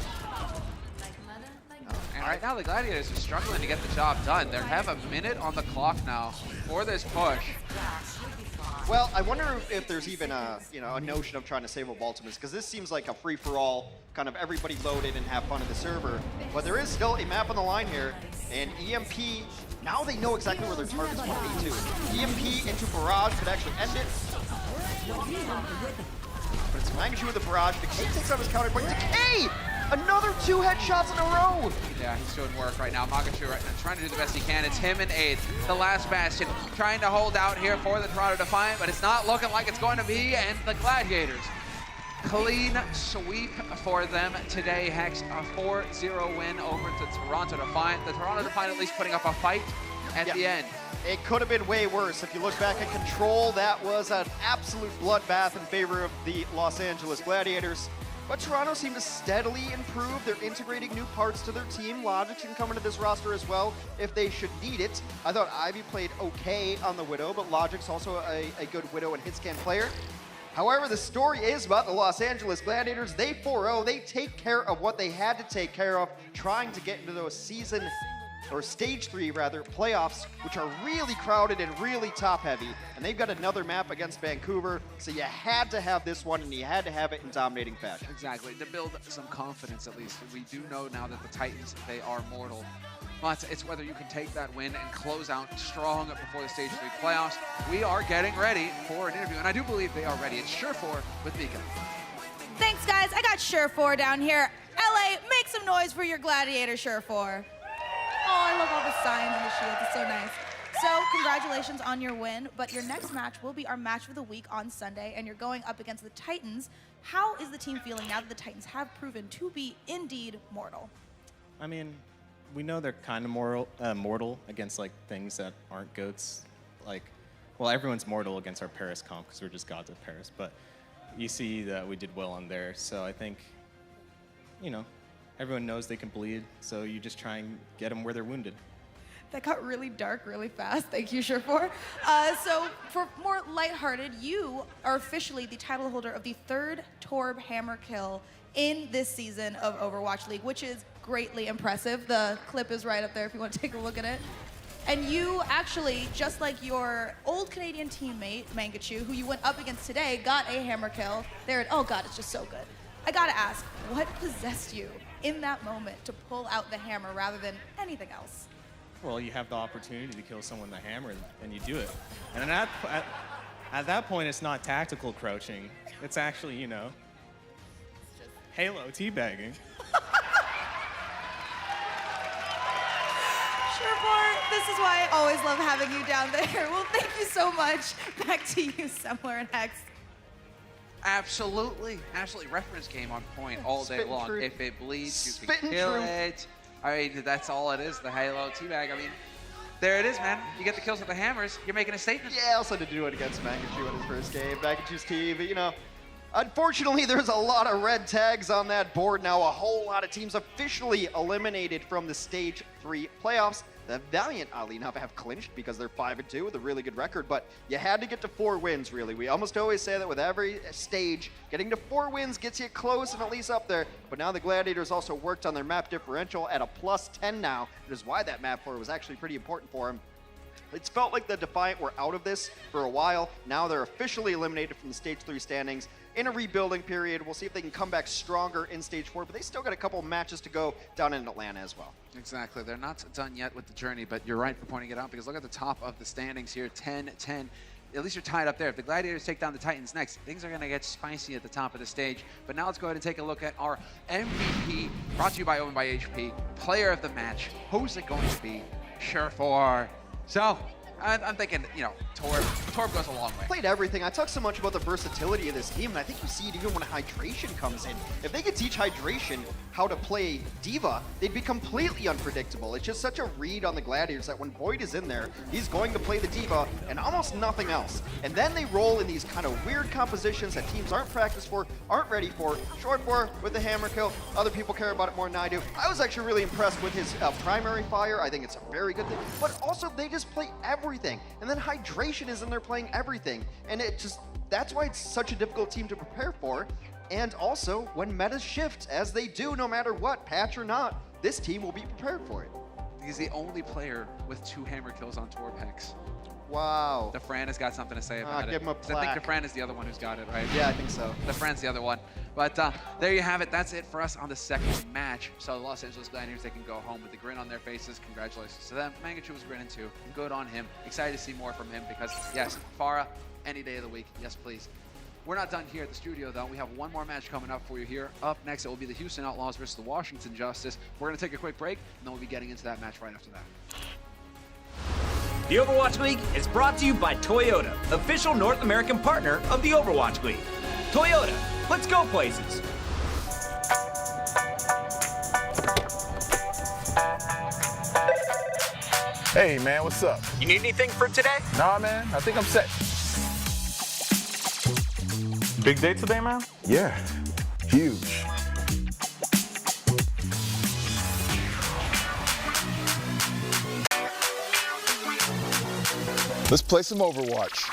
And right now the Gladiators are struggling to get the job done. They have a minute on the clock now for this push. Well, I wonder if there's even a notion of trying to save up ultimates, because this seems like a free-for-all, kind of everybody loaded and have fun at the server. But there is still a map on the line here, and EMP, now they know exactly where their targets want to be too. EMP into Barrage could actually end it. But it's Mangachu with the Barrage. Decay takes out his counterpoint. Decay! Another 2 headshots in a row! Yeah, he's doing work right now. Mangachu right now trying to do the best he can. It's him and Aid, the last bastion, trying to hold out here for the Dorado Defiant, but it's not looking like it's going to be, and the Gladiators. Clean sweep for them today. Hex, a 4-0 win over to Toronto Defiant. The Toronto Defiant at least putting up a fight at the end. It could have been way worse. If you look back at Control, that was an absolute bloodbath in favor of the Los Angeles Gladiators. But Toronto seemed to steadily improve. They're integrating new parts to their team. Logic can come into this roster as well if they should need it. I thought Ivy played okay on the Widow, but Logic's also a good Widow and hitscan player. However, the story is about the Los Angeles Gladiators. They 4-0. They take care of what they had to take care of, trying to get into those stage 3 rather, playoffs, which are really crowded and really top heavy. And they've got another map against Vancouver, so you had to have this one and you had to have it in dominating fashion. Exactly, to build some confidence at least. We do know now that the Titans, they are mortal. But it's whether you can take that win and close out strong before the stage 3 playoffs. We are getting ready for an interview, and I do believe they are ready. It's Surefour with Mika. Thanks, guys. I got Surefour down here. LA, make some noise for your Gladiator, Surefour. Oh, I love all the signs and the shields. It's so nice. So, congratulations on your win, but your next match will be our match of the week on Sunday, and you're going up against the Titans. How is the team feeling now that the Titans have proven to be indeed mortal? I mean, we know they're kind of mortal against like things that aren't goats. Like, well, everyone's mortal against our Paris comp because we're just gods of Paris, but you see that we did well on there. So I think, you know, everyone knows they can bleed, so you just try and get them where they're wounded. That got really dark really fast. Thank you, Surefour. So for more lighthearted, you are officially the title holder of the 3rd Torb hammer kill in this season of Overwatch League, which is greatly impressive. The clip is right up there if you want to take a look at it. And you actually, just like your old Canadian teammate, Mangachu, who you went up against today, got a hammer kill. Oh God, it's just so good. I gotta ask, what possessed you in that moment to pull out the hammer rather than anything else? Well, you have the opportunity to kill someone with a hammer, and you do it. And at that point, it's not tactical crouching. It's actually, you know, Halo teabagging. Sherport, this is why I always love having you down there. Well, thank you so much. Back to you, Semler and Hex. Absolutely. Reference game on point all day Spitting long. truth. If it bleeds, you Spitting can kill truth. it. I mean, that's all it is, the Halo teabag. I mean, there it is, man. You get the kills with the hammers, you're making a statement. Yeah, also to do it against Mangachu in his first game. Mangachu's team, you know, unfortunately, there's a lot of red tags on that board now. A whole lot of teams officially eliminated from the Stage 3 playoffs. The Valiant, oddly enough, have clinched because they're 5-2 with a really good record, but you had to get to 4 wins, really. We almost always say that with every stage, getting to 4 wins gets you close and at least up there, but now the Gladiators also worked on their map differential at a +10 now, which is why that map 4 was actually pretty important for them. It's felt like the Defiant were out of this for a while. Now they're officially eliminated from the Stage 3 standings in a rebuilding period. We'll see if they can come back stronger in Stage 4, but they still got a couple matches to go down in Atlanta as well. Exactly. They're not done yet with the journey, but you're right for pointing it out because look at the top of the standings here, 10-10. At least you're tied up there. If the Gladiators take down the Titans next, things are going to get spicy at the top of the stage. But now let's go ahead and take a look at our MVP, brought to you by Omen by HP, player of the match. Who's it going to be? Sure. So, I'm thinking, you know, Torb goes a long way. Played everything. I talked so much about the versatility of this team, and I think you see it even when Hydration comes in. If they could teach Hydration how to play Diva, they'd be completely unpredictable. It's just such a read on the Gladiators that when Void is in there, he's going to play the Diva and almost nothing else. And then they roll in these kind of weird compositions that teams aren't practiced for, aren't ready for. Short 4 with the hammer kill. Other people care about it more than I do. I was actually really impressed with his primary fire. I think it's a very good thing. But also, they just play everything. And then Hydration is in there playing everything. And it just, that's why it's such a difficult team to prepare for. And also, when metas shift, as they do no matter what, patch or not, this team will be prepared for it. He's the only player with 2 hammer kills on Torb Hex. Wow. The Fran has got something to say about it. Give him a 'Cause I think the Fran is the other one who's got it, right? Yeah, I think so. The Fran's the other one. But there you have it. That's it for us on the second match. So the Los Angeles Gladiators, they can go home with a grin on their faces. Congratulations to them. Mangachu was grinning too. Good on him. Excited to see more from him because, yes, Farah, any day of the week. Yes, please. We're not done here at the studio, though. We have one more match coming up for you here. Up next, it will be the Houston Outlaws versus the Washington Justice. We're going to take a quick break, and then we'll be getting into that match right after that. The Overwatch League is brought to you by Toyota, official North American partner of the Overwatch League. Toyota, let's go places. Hey man, what's up? You need anything for today? Nah man, I think I'm set. Big day today, man? Yeah, huge. Let's play some Overwatch.